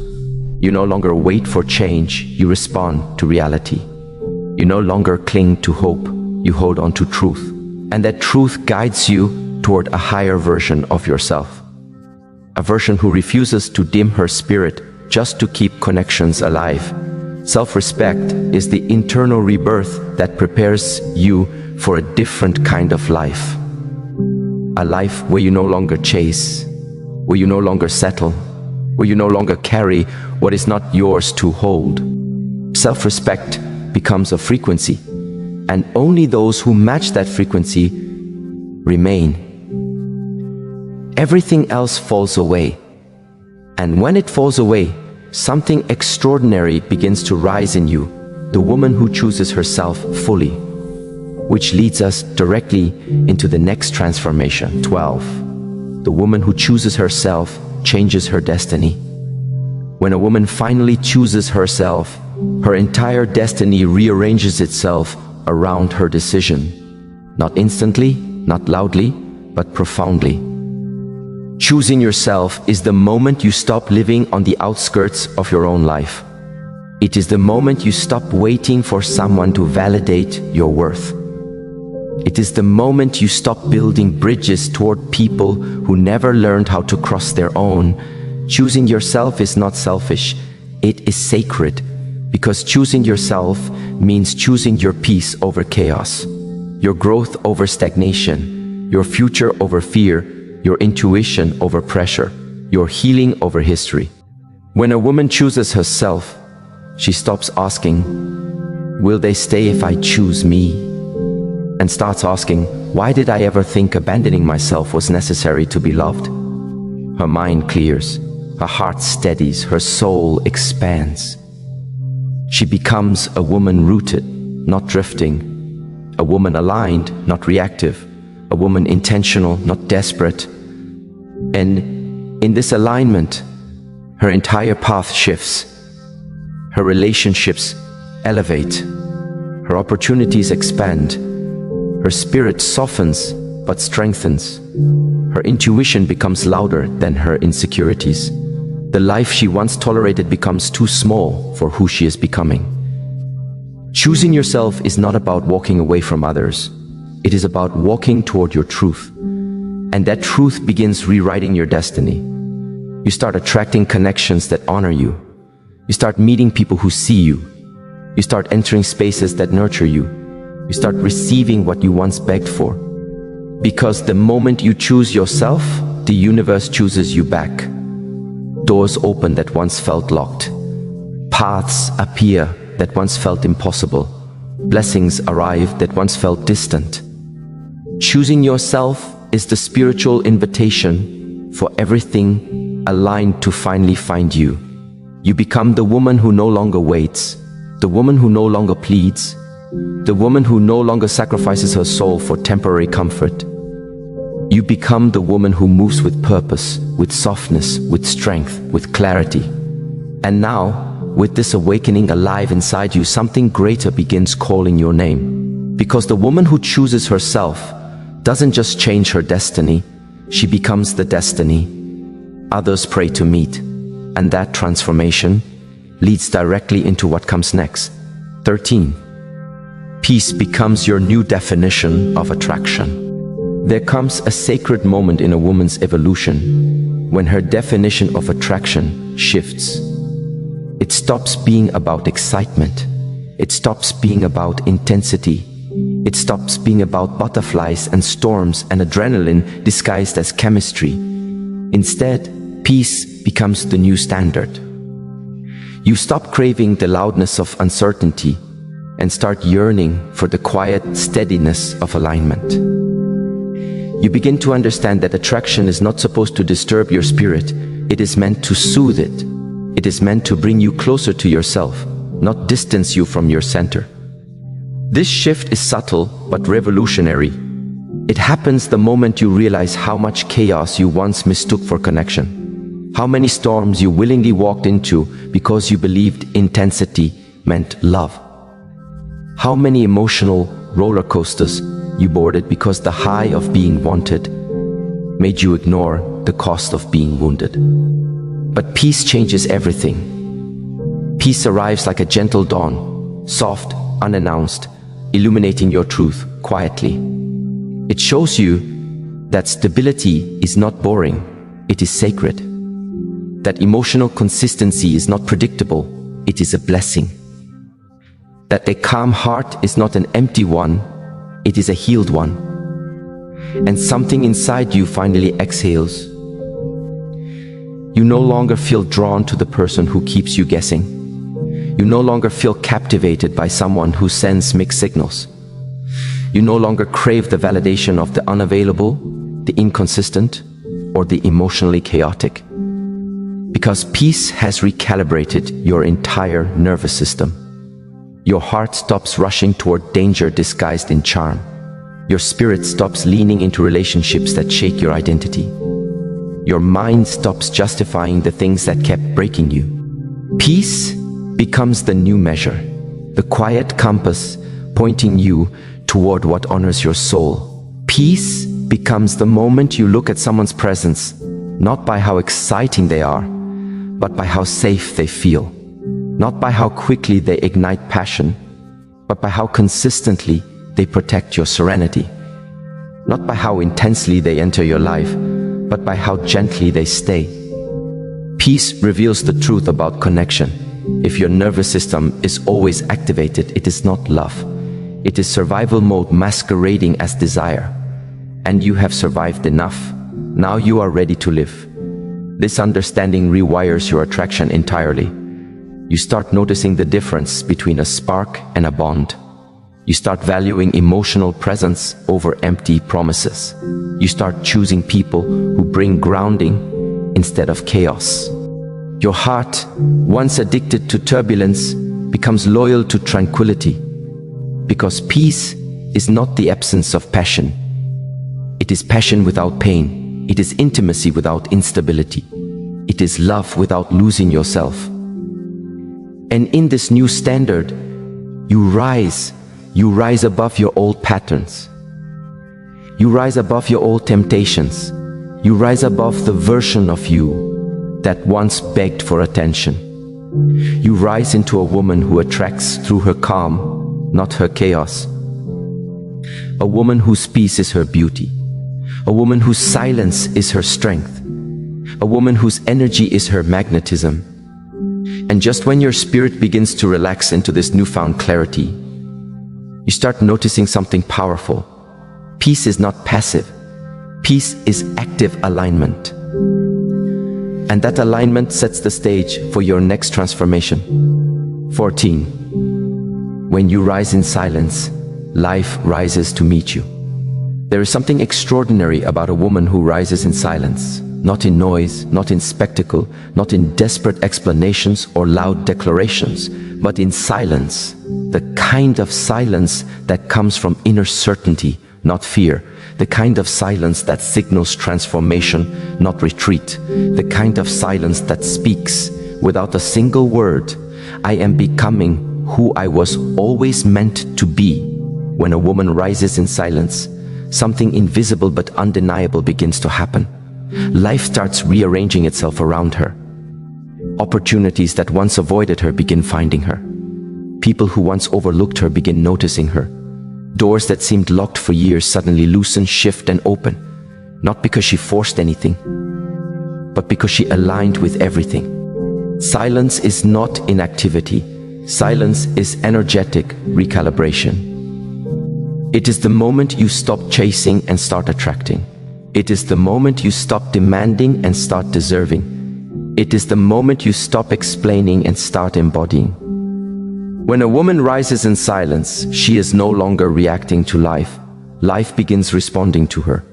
You no longer wait for change, you respond to reality. You no longer cling to hope, you hold on to truth. And that truth guides you toward a higher version of yourself. A version who refuses to dim her spirit just to keep connections alive. Self-respect is the internal rebirth that prepares you for a different kind of life. A life where you no longer chase, where you no longer settle, where you no longer carry what is not yours to hold. Self-respect becomes a frequency, and only those who match that frequency remain. Everything else falls away, and when it falls away, something extraordinary begins to rise in you, the woman who chooses herself fully, which leads us directly into the next transformation. 12. The woman who chooses herself changes her destiny. When a woman finally chooses herself, her entire destiny rearranges itself around her decision. Not instantly, not loudly, but profoundly. Choosing yourself is the moment you stop living on the outskirts of your own life. It is the moment you stop waiting for someone to validate your worth. It is the moment you stop building bridges toward people who never learned how to cross their own. Choosing yourself is not selfish, it is sacred, because choosing yourself means choosing your peace over chaos, your growth over stagnation, your future over fear, your intuition over pressure, your healing over history. When a woman chooses herself, she stops asking, will they stay if I choose me? and starts asking, why did I ever think abandoning myself was necessary to be loved? Her mind clears, her heart steadies, her soul expands. She becomes a woman rooted, not drifting, a woman aligned, not reactive, a woman intentional, not desperate. And in this alignment, her entire path shifts. Her relationships elevate, her opportunities expand, her spirit softens but strengthens. Her intuition becomes louder than her insecurities. The life she once tolerated becomes too small for who she is becoming. Choosing yourself is not about walking away from others. It is about walking toward your truth. And that truth begins rewriting your destiny. You start attracting connections that honor you. You start meeting people who see you. You start entering spaces that nurture you. You start receiving what you once begged for. Because the moment you choose yourself, the universe chooses you back. Doors open that once felt locked. Paths appear that once felt impossible. Blessings arrive that once felt distant. Choosing yourself is the spiritual invitation for everything aligned to finally find you. You become the woman who no longer waits, the woman who no longer pleads, the woman who no longer sacrifices her soul for temporary comfort. You become the woman who moves with purpose, with softness, with strength, with clarity. And now, with this awakening alive inside you, something greater begins calling your name. Because the woman who chooses herself doesn't just change her destiny, she becomes the destiny others pray to meet. And that transformation leads directly into what comes next. 13. Peace becomes your new definition of attraction. There comes a sacred moment in a woman's evolution when her definition of attraction shifts. It stops being about excitement. It stops being about intensity. It stops being about butterflies and storms and adrenaline disguised as chemistry. Instead, peace becomes the new standard. You stop craving the loudness of uncertainty and start yearning for the quiet steadiness of alignment. You begin to understand that attraction is not supposed to disturb your spirit. It is meant to soothe it. It is meant to bring you closer to yourself, not distance you from your center. This shift is subtle but revolutionary. It happens the moment you realize how much chaos you once mistook for connection. How many storms you willingly walked into because you believed intensity meant love. How many emotional roller coasters you boarded because the high of being wanted made you ignore the cost of being wounded. But peace changes everything. Peace arrives like a gentle dawn, soft, unannounced, illuminating your truth quietly. It shows you that stability is not boring, it is sacred. That emotional consistency is not predictable, it is a blessing. That a calm heart is not an empty one, it is a healed one. And something inside you finally exhales. You no longer feel drawn to the person who keeps you guessing. You no longer feel captivated by someone who sends mixed signals. You no longer crave the validation of the unavailable, the inconsistent, or the emotionally chaotic. Because peace has recalibrated your entire nervous system. Your heart stops rushing toward danger disguised in charm. Your spirit stops leaning into relationships that shake your identity. Your mind stops justifying the things that kept breaking you. Peace becomes the new measure, the quiet compass pointing you toward what honors your soul. Peace becomes the moment you look at someone's presence, not by how exciting they are, but by how safe they feel. Not by how quickly they ignite passion, but by how consistently they protect your serenity. Not by how intensely they enter your life, but by how gently they stay. Peace reveals the truth about connection. If your nervous system is always activated, it is not love. It is survival mode masquerading as desire. And you have survived enough. Now you are ready to live. This understanding rewires your attraction entirely. You start noticing the difference between a spark and a bond, You start valuing emotional presence over empty promises. You start choosing people who bring grounding instead of chaos. Your heart, once addicted to turbulence, becomes loyal to tranquility. Because peace is not the absence of passion. It is passion without pain. It is intimacy without instability. It is love without losing yourself. And in this new standard, you rise above your old patterns. You rise above your old temptations. You rise above the version of you that once begged for attention. You rise into a woman who attracts through her calm, not her chaos. A woman whose peace is her beauty. A woman whose silence is her strength. A woman whose energy is her magnetism. And just when your spirit begins to relax into this newfound clarity, you start noticing something powerful. Peace is not passive. Peace is active alignment. And that alignment sets the stage for your next transformation. 14. When you rise in silence, life rises to meet you. There is something extraordinary about a woman who rises in silence. Not in noise, not in spectacle, not in desperate explanations or loud declarations, but in silence. The kind of silence that comes from inner certainty, not fear. The kind of silence that signals transformation, not retreat. The kind of silence that speaks without a single word. I am becoming who I was always meant to be. When a woman rises in silence, something invisible but undeniable begins to happen. Life starts rearranging itself around her. Opportunities that once avoided her begin finding her. People who once overlooked her begin noticing her. Doors that seemed locked for years suddenly loosen, shift, and open. Not because she forced anything, but because she aligned with everything. Silence is not inactivity. Silence is energetic recalibration. It is the moment you stop chasing and start attracting. It is the moment you stop demanding and start deserving. It is the moment you stop explaining and start embodying. When a woman rises in silence, she is no longer reacting to life. Life begins responding to her.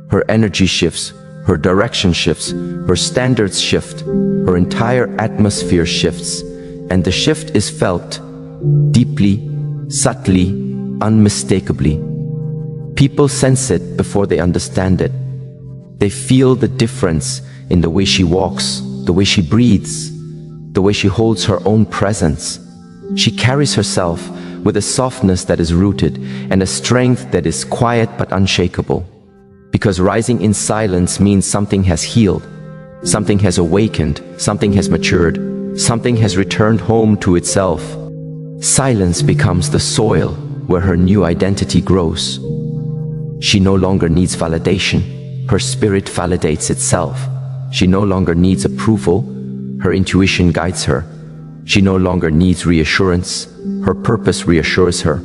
Her energy shifts, her direction shifts, her standards shift, her entire atmosphere shifts, and the shift is felt deeply, subtly, unmistakably. People sense it before they understand it. They feel the difference in the way she walks, the way she breathes, the way she holds her own presence. She carries herself with a softness that is rooted and a strength that is quiet but unshakable. Because rising in silence means something has healed, something has awakened, something has matured, something has returned home to itself. Silence becomes the soil where her new identity grows. She no longer needs validation. Her spirit validates itself. She no longer needs approval. Her intuition guides her. She no longer needs reassurance. Her purpose reassures her.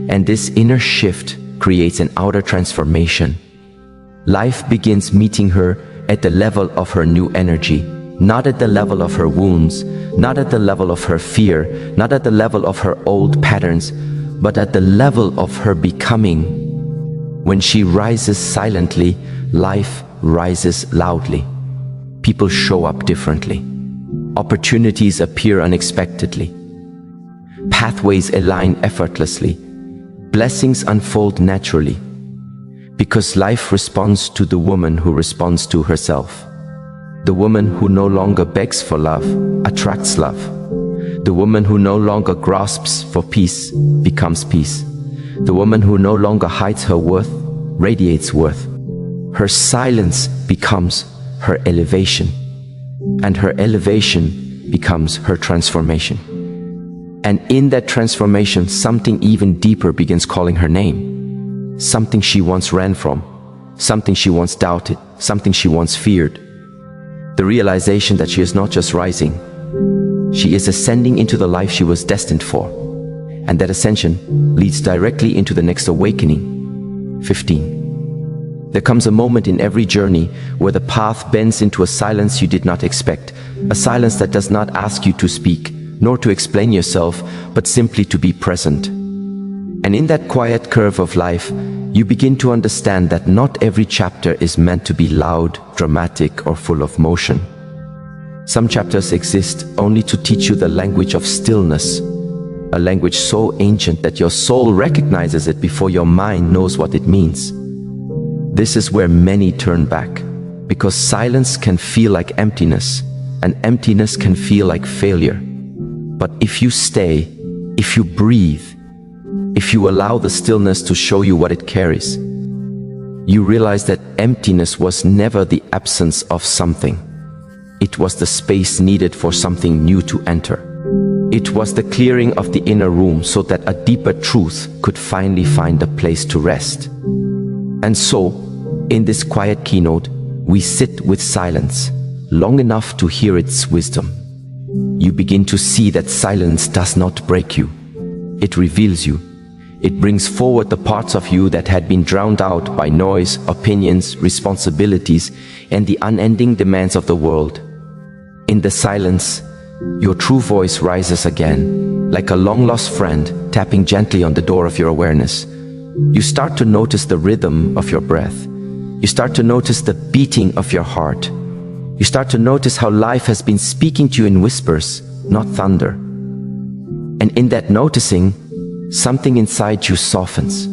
And this inner shift creates an outer transformation. Life begins meeting her at the level of her new energy, not at the level of her wounds, not at the level of her fear, not at the level of her old patterns, but at the level of her becoming. When she rises silently, life rises loudly. People show up differently. Opportunities appear unexpectedly. Pathways align effortlessly. Blessings unfold naturally. Because life responds to the woman who responds to herself. The woman who no longer begs for love attracts love. The woman who no longer grasps for peace becomes peace. The woman who no longer hides her worth radiates worth. Her silence becomes her elevation, and her elevation becomes her transformation. And in that transformation, something even deeper begins calling her name. Something she once ran from, something she once doubted, something she once feared. The realization that she is not just rising, she is ascending into the life she was destined for. And that ascension leads directly into the next awakening. 15. There comes a moment in every journey where the path bends into a silence you did not expect. A silence that does not ask you to speak, nor to explain yourself, but simply to be present. And in that quiet curve of life, you begin to understand that not every chapter is meant to be loud, dramatic, or full of motion. Some chapters exist only to teach you the language of stillness, a language so ancient that your soul recognizes it before your mind knows what it means. This is where many turn back, because silence can feel like emptiness, and emptiness can feel like failure. But if you stay, if you breathe, if you allow the stillness to show you what it carries, you realize that emptiness was never the absence of something. It was the space needed for something new to enter. It was the clearing of the inner room so that a deeper truth could finally find a place to rest. And so, in this quiet keynote, we sit with silence, long enough to hear its wisdom. You begin to see that silence does not break you. It reveals you. It brings forward the parts of you that had been drowned out by noise, opinions, responsibilities, and the unending demands of the world. In the silence, your true voice rises again, like a long-lost friend tapping gently on the door of your awareness. You start to notice the rhythm of your breath. You start to notice the beating of your heart. You start to notice how life has been speaking to you in whispers, not thunder. And in that noticing, something inside you softens.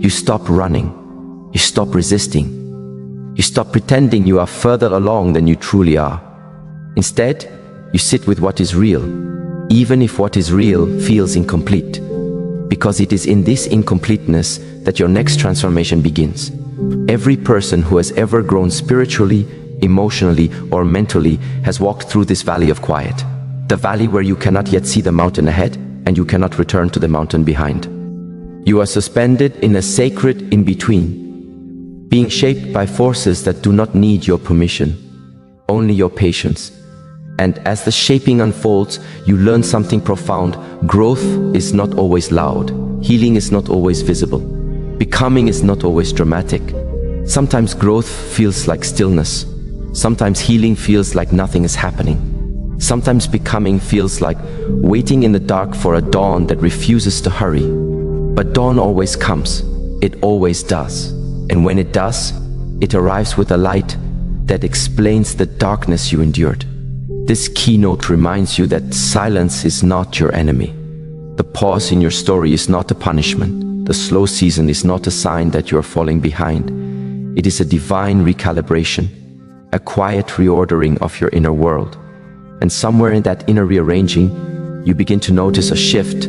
You stop running. You stop resisting. You stop pretending you are further along than you truly are. Instead, you sit with what is real, even if what is real feels incomplete. Because it is in this incompleteness that your next transformation begins. Every person who has ever grown spiritually, emotionally, or mentally has walked through this valley of quiet. The valley where you cannot yet see the mountain ahead, and you cannot return to the mountain behind. You are suspended in a sacred in-between, being shaped by forces that do not need your permission, only your patience. And as the shaping unfolds, you learn something profound. Growth is not always loud. Healing is not always visible. Becoming is not always dramatic. Sometimes growth feels like stillness. Sometimes healing feels like nothing is happening. Sometimes becoming feels like waiting in the dark for a dawn that refuses to hurry. But dawn always comes. It always does. And when it does, it arrives with a light that explains the darkness you endured. This keynote reminds you that silence is not your enemy. The pause in your story is not a punishment. The slow season is not a sign that you are falling behind. It is a divine recalibration, a quiet reordering of your inner world. And somewhere in that inner rearranging, you begin to notice a shift.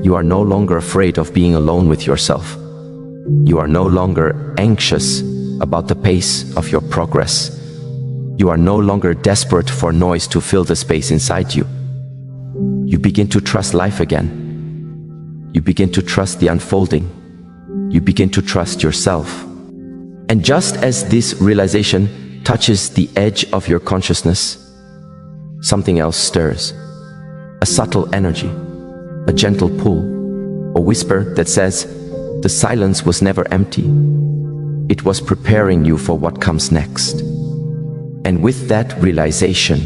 You are no longer afraid of being alone with yourself. You are no longer anxious about the pace of your progress. You are no longer desperate for noise to fill the space inside you. You begin to trust life again. You begin to trust the unfolding. You begin to trust yourself. And just as this realization touches the edge of your consciousness, something else stirs. A subtle energy, a gentle pull, a whisper that says, the silence was never empty. It was preparing you for what comes next. And with that realization,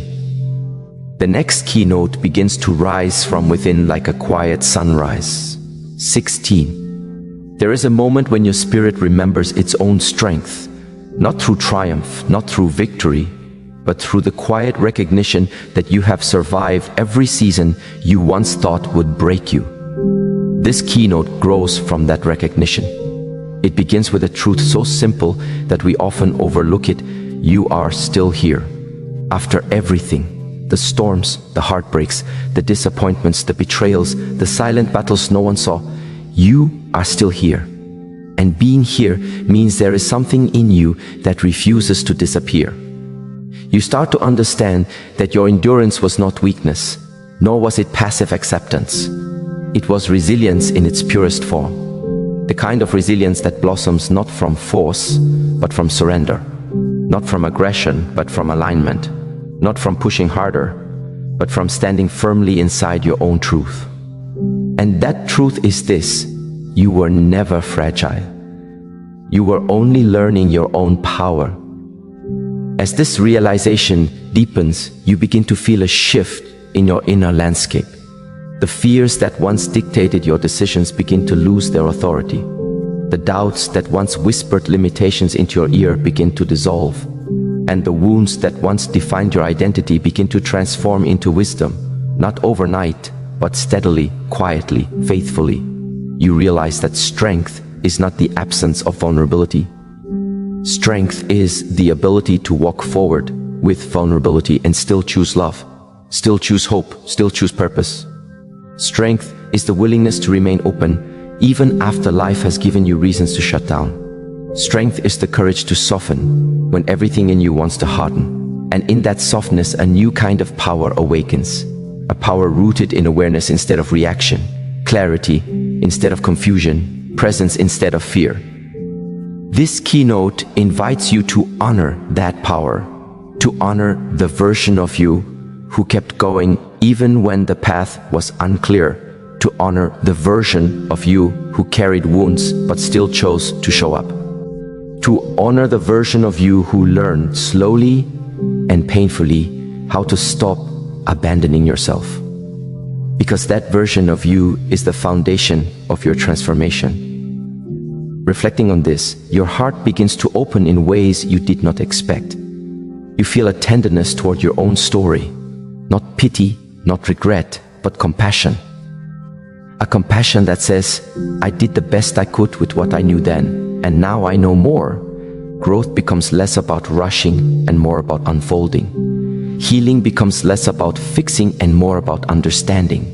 the next keynote begins to rise from within like a quiet sunrise. 16. There is a moment when your spirit remembers its own strength, not through triumph, not through victory, but through the quiet recognition that you have survived every season you once thought would break you. This keynote grows from that recognition. It begins with a truth so simple that we often overlook it. You are still here. After everything, the storms, the heartbreaks, the disappointments, the betrayals, the silent battles no one saw, you are still here. And being here means there is something in you that refuses to disappear. You start to understand that your endurance was not weakness, nor was it passive acceptance. It was resilience in its purest form. The kind of resilience that blossoms not from force, but from surrender. Not from aggression, but from alignment. Not from pushing harder, but from standing firmly inside your own truth. And that truth is this: you were never fragile. You were only learning your own power. As this realization deepens, you begin to feel a shift in your inner landscape. The fears that once dictated your decisions begin to lose their authority. The doubts that once whispered limitations into your ear begin to dissolve. And the wounds that once defined your identity begin to transform into wisdom, not overnight, but steadily, quietly, faithfully. You realize that strength is not the absence of vulnerability. Strength is the ability to walk forward with vulnerability and still choose love, still choose hope, still choose purpose. Strength is the willingness to remain open even after life has given you reasons to shut down. Strength is the courage to soften when everything in you wants to harden. And in that softness, a new kind of power awakens. A power rooted in awareness instead of reaction, clarity instead of confusion, presence instead of fear. This keynote invites you to honor that power, to honor the version of you who kept going even when the path was unclear, to honor the version of you who carried wounds but still chose to show up, to honor the version of you who learned slowly and painfully how to stop abandoning yourself. Because that version of you is the foundation of your transformation. Reflecting on this, your heart begins to open in ways you did not expect. You feel a tenderness toward your own story, not pity, not regret, but compassion. A compassion that says, I did the best I could with what I knew then, and now I know more. Growth becomes less about rushing and more about unfolding. Healing becomes less about fixing and more about understanding.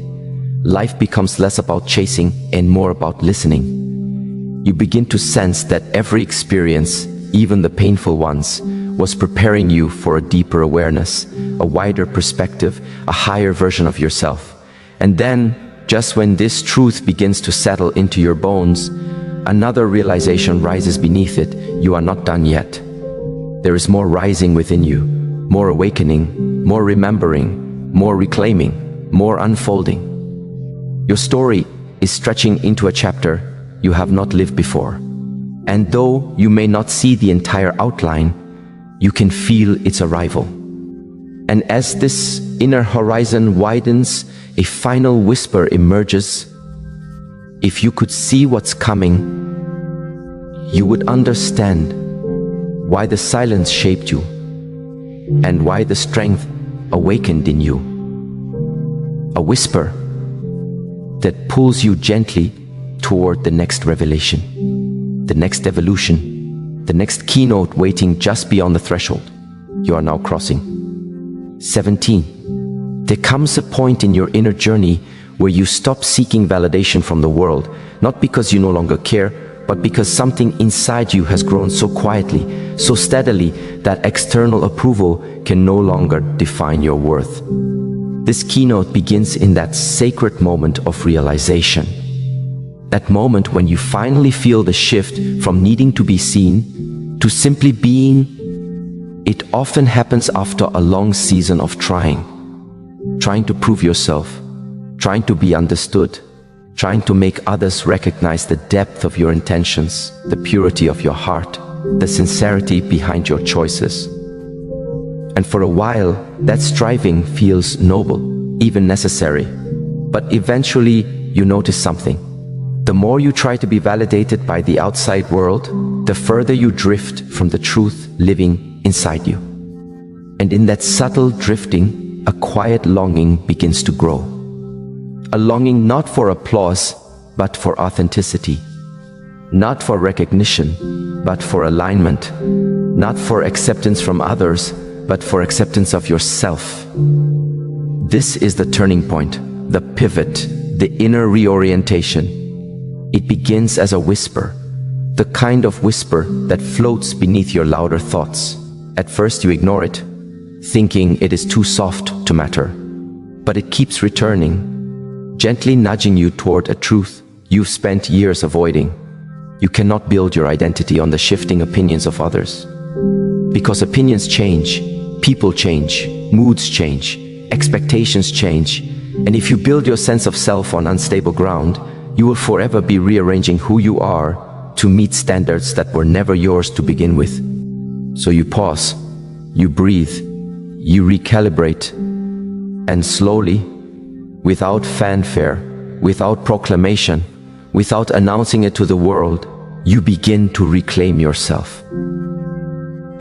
Life becomes less about chasing and more about listening. You begin to sense that every experience, even the painful ones, was preparing you for a deeper awareness, a wider perspective, a higher version of yourself. And then, just when this truth begins to settle into your bones, another realization rises beneath it. You are not done yet. There is more rising within you, more awakening, more remembering, more reclaiming, more unfolding. Your story is stretching into a chapter you have not lived before. And though you may not see the entire outline, you can feel its arrival. And as this inner horizon widens, a final whisper emerges. If you could see what's coming, you would understand why the silence shaped you and why the strength awakened in you. A whisper that pulls you gently toward the next revelation, the next evolution, the next keynote waiting just beyond the threshold you are now crossing. 17. There comes a point in your inner journey where you stop seeking validation from the world, not because you no longer care, but because something inside you has grown so quietly, so steadily, that external approval can no longer define your worth. This keynote begins in that sacred moment of realization. That moment when you finally feel the shift from needing to be seen to simply being. It often happens after a long season of trying to prove yourself, trying to be understood, trying to make others recognize the depth of your intentions, the purity of your heart, the sincerity behind your choices. And for a while, that striving feels noble, even necessary. But eventually, you notice something. The more you try to be validated by the outside world, the further you drift from the truth living inside you. And in that subtle drifting, a quiet longing begins to grow. A longing not for applause, but for authenticity. Not for recognition, but for alignment. Not for acceptance from others, but for acceptance of yourself. This is the turning point, the pivot, the inner reorientation. It begins as a whisper, the kind of whisper that floats beneath your louder thoughts. At first you ignore it, thinking it is too soft to matter. But it keeps returning, gently nudging you toward a truth you've spent years avoiding. You cannot build your identity on the shifting opinions of others. Because opinions change, people change, moods change, expectations change, and if you build your sense of self on unstable ground, you will forever be rearranging who you are to meet standards that were never yours to begin with. So you pause, you breathe, you recalibrate, and slowly, Without fanfare, without proclamation, without announcing it to the world, you begin to reclaim yourself.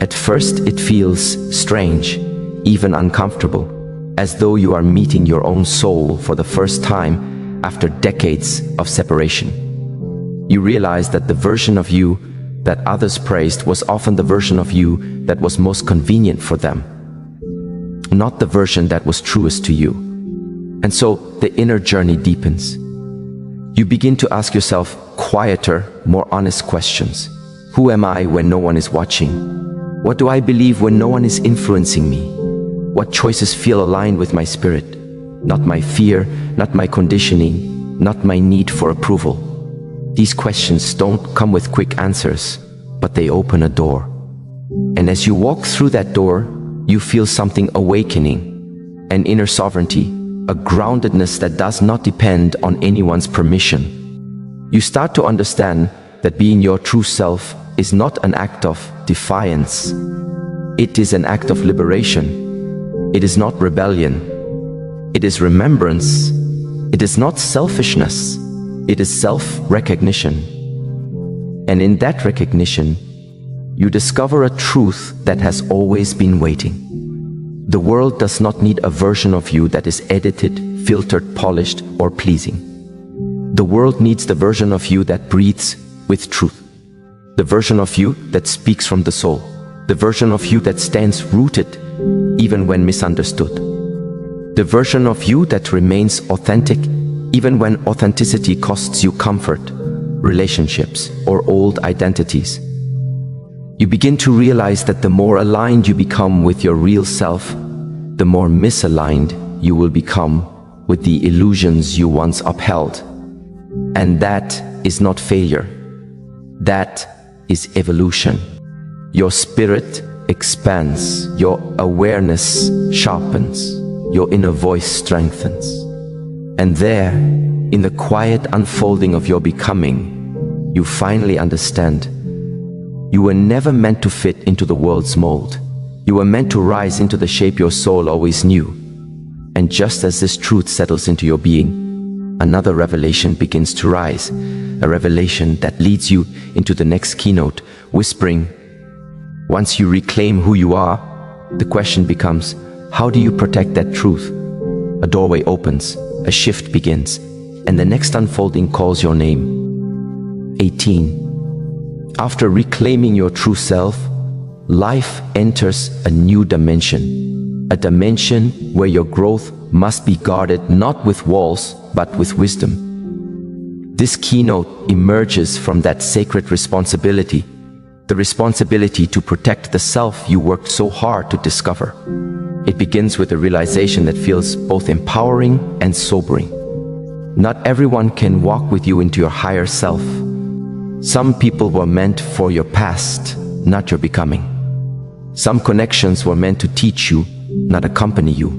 At first it feels strange, even uncomfortable, as though you are meeting your own soul for the first time after decades of separation. You realize that the version of you that others praised was often the version of you that was most convenient for them, not the version that was truest to you. And so the inner journey deepens. You begin to ask yourself quieter, more honest questions. Who am I when no one is watching? What do I believe when no one is influencing me? What choices feel aligned with my spirit? Not my fear, not my conditioning, not my need for approval. These questions don't come with quick answers, but they open a door. And as you walk through that door, you feel something awakening, an inner sovereignty, a groundedness that does not depend on anyone's permission. You start to understand that being your true self is not an act of defiance. It is an act of liberation. It is not rebellion. It is remembrance. It is not selfishness. It is self-recognition. And in that recognition, you discover a truth that has always been waiting. The world does not need a version of you that is edited, filtered, polished, or pleasing. The world needs the version of you that breathes with truth. The version of you that speaks from the soul. The version of you that stands rooted, even when misunderstood. The version of you that remains authentic, even when authenticity costs you comfort, relationships, or old identities. You begin to realize that the more aligned you become with your real self, the more misaligned you will become with the illusions you once upheld. And that is not failure. That is evolution. Your spirit expands, your awareness sharpens, your inner voice strengthens. And there, in the quiet unfolding of your becoming, you finally understand you were never meant to fit into the world's mold. You were meant to rise into the shape your soul always knew. And just as this truth settles into your being, another revelation begins to rise, a revelation that leads you into the next keynote, whispering, once you reclaim who you are, the question becomes, how do you protect that truth? A doorway opens, a shift begins, and the next unfolding calls your name. 18. After reclaiming your true self, life enters a new dimension, a dimension where your growth must be guarded not with walls, but with wisdom. This keynote emerges from that sacred responsibility, the responsibility to protect the self you worked so hard to discover. It begins with a realization that feels both empowering and sobering. Not everyone can walk with you into your higher self. Some people were meant for your past, not your becoming. Some connections were meant to teach you, not accompany you.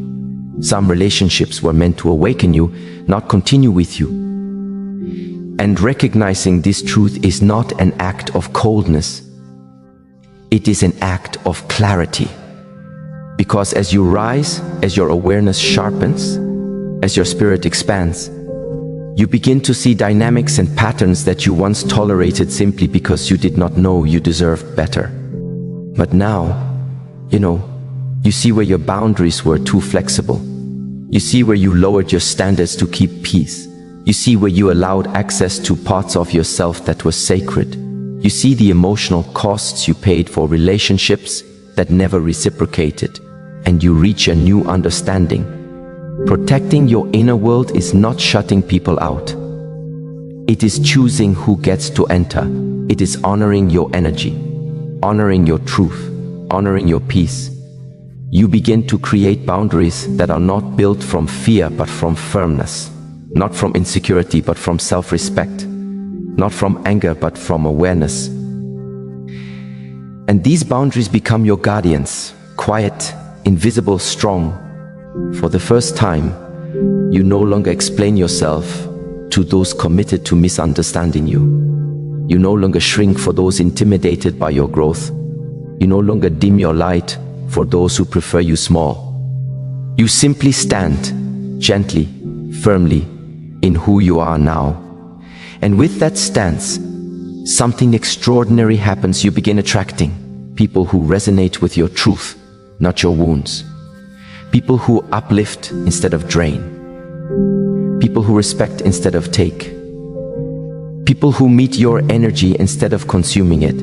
Some relationships were meant to awaken you, not continue with you. And recognizing this truth is not an act of coldness. It is an act of clarity. Because as you rise, as your awareness sharpens, as your spirit expands, you begin to see dynamics and patterns that you once tolerated simply because you did not know you deserved better. But now, you see where your boundaries were too flexible. You see where you lowered your standards to keep peace. You see where you allowed access to parts of yourself that were sacred. You see the emotional costs you paid for relationships that never reciprocated, and you reach a new understanding. Protecting your inner world is not shutting people out. It is choosing who gets to enter. It is honoring your energy, honoring your truth, honoring your peace. You begin to create boundaries that are not built from fear but from firmness, not from insecurity but from self-respect, not from anger but from awareness. And these boundaries become your guardians, quiet, invisible, strong. For the first time, you no longer explain yourself to those committed to misunderstanding you. You no longer shrink for those intimidated by your growth. You no longer dim your light for those who prefer you small. You simply stand, gently, firmly in who you are now. And with that stance, something extraordinary happens. You begin attracting people who resonate with your truth, not your wounds. People who uplift instead of drain. People who respect instead of take. People who meet your energy instead of consuming it.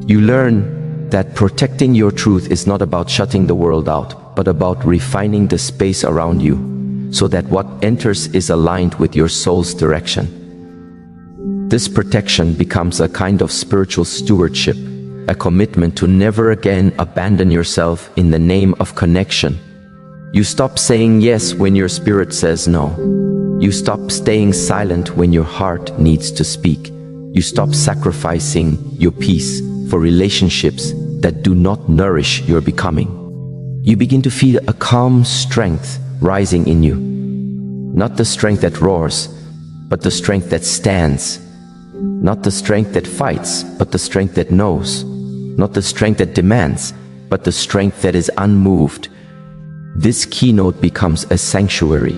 You learn that protecting your truth is not about shutting the world out, but about refining the space around you so that what enters is aligned with your soul's direction. This protection becomes a kind of spiritual stewardship, a commitment to never again abandon yourself in the name of connection. You stop saying yes when your spirit says no. You stop staying silent when your heart needs to speak. You stop sacrificing your peace for relationships that do not nourish your becoming. You begin to feel a calm strength rising in you. Not the strength that roars, but the strength that stands. Not the strength that fights, but the strength that knows. Not the strength that demands, but the strength that is unmoved. This keynote becomes a sanctuary,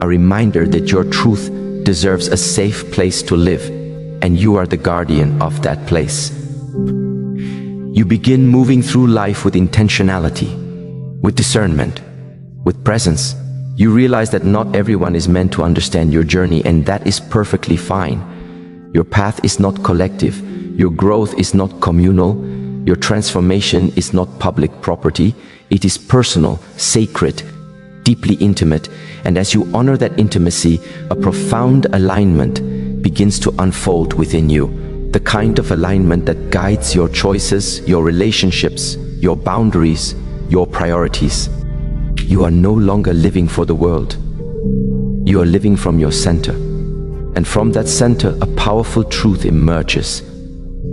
a reminder that your truth deserves a safe place to live, and you are the guardian of that place. You begin moving through life with intentionality, with discernment, with presence. You realize that not everyone is meant to understand your journey, and that is perfectly fine. Your path is not collective. Your growth is not communal. Your transformation is not public property. It is personal, sacred, deeply intimate. And as you honor that intimacy, a profound alignment begins to unfold within you. The kind of alignment that guides your choices, your relationships, your boundaries, your priorities. You are no longer living for the world. You are living from your center. And from that center, a powerful truth emerges.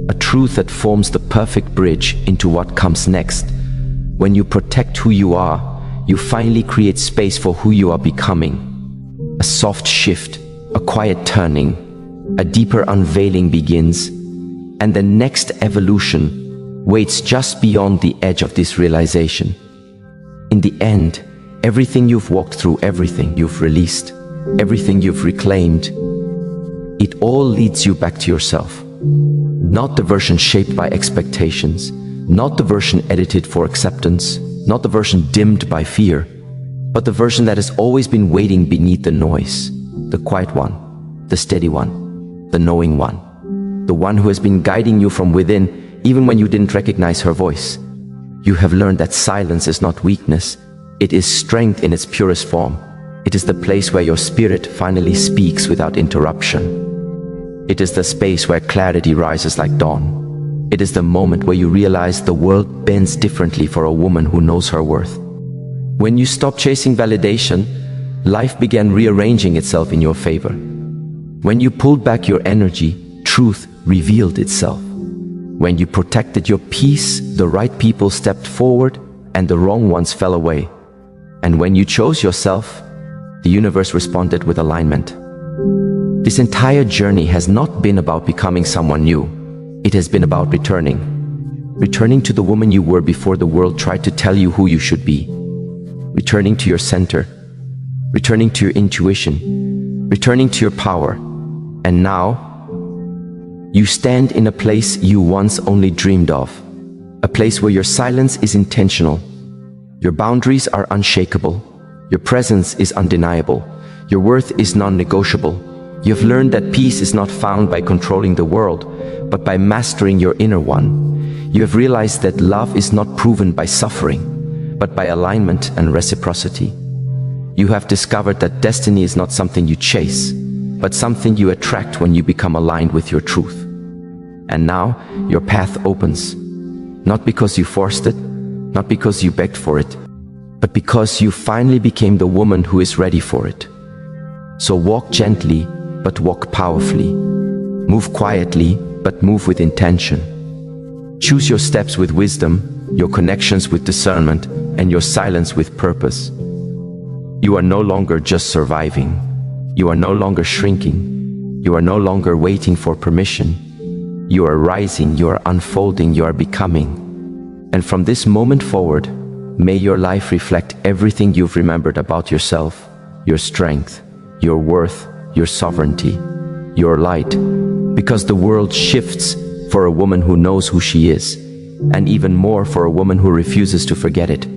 A truth that forms the perfect bridge into what comes next. When you protect who you are, you finally create space for who you are becoming. A soft shift, a quiet turning, a deeper unveiling begins, and the next evolution waits just beyond the edge of this realization. In the end, everything you've walked through, everything you've released, everything you've reclaimed, it all leads you back to yourself. Not the version shaped by expectations, not the version edited for acceptance, not the version dimmed by fear, but the version that has always been waiting beneath the noise, the quiet one, the steady one, the knowing one, the one who has been guiding you from within, even when you didn't recognize her voice. You have learned that silence is not weakness, it is strength in its purest form. It is the place where your spirit finally speaks without interruption. It is the space where clarity rises like dawn. It is the moment where you realize the world bends differently for a woman who knows her worth. When you stopped chasing validation, life began rearranging itself in your favor. When you pulled back your energy, truth revealed itself. When you protected your peace, the right people stepped forward and the wrong ones fell away. And when you chose yourself, the universe responded with alignment. This entire journey has not been about becoming someone new. It has been about returning. Returning to the woman you were before the world tried to tell you who you should be. Returning to your center. Returning to your intuition. Returning to your power. And now, you stand in a place you once only dreamed of. A place where your silence is intentional. Your boundaries are unshakable. Your presence is undeniable. Your worth is non-negotiable. You have learned that peace is not found by controlling the world, but by mastering your inner one. You have realized that love is not proven by suffering, but by alignment and reciprocity. You have discovered that destiny is not something you chase, but something you attract when you become aligned with your truth. And now, your path opens. Not because you forced it, not because you begged for it, but because you finally became the woman who is ready for it. So walk gently, but walk powerfully. Move quietly, but move with intention. Choose your steps with wisdom, your connections with discernment, and your silence with purpose. You are no longer just surviving. You are no longer shrinking. You are no longer waiting for permission. You are rising, you are unfolding, you are becoming. And from this moment forward, may your life reflect everything you've remembered about yourself, your strength, your worth, your sovereignty, your light, because the world shifts for a woman who knows who she is, and even more for a woman who refuses to forget it.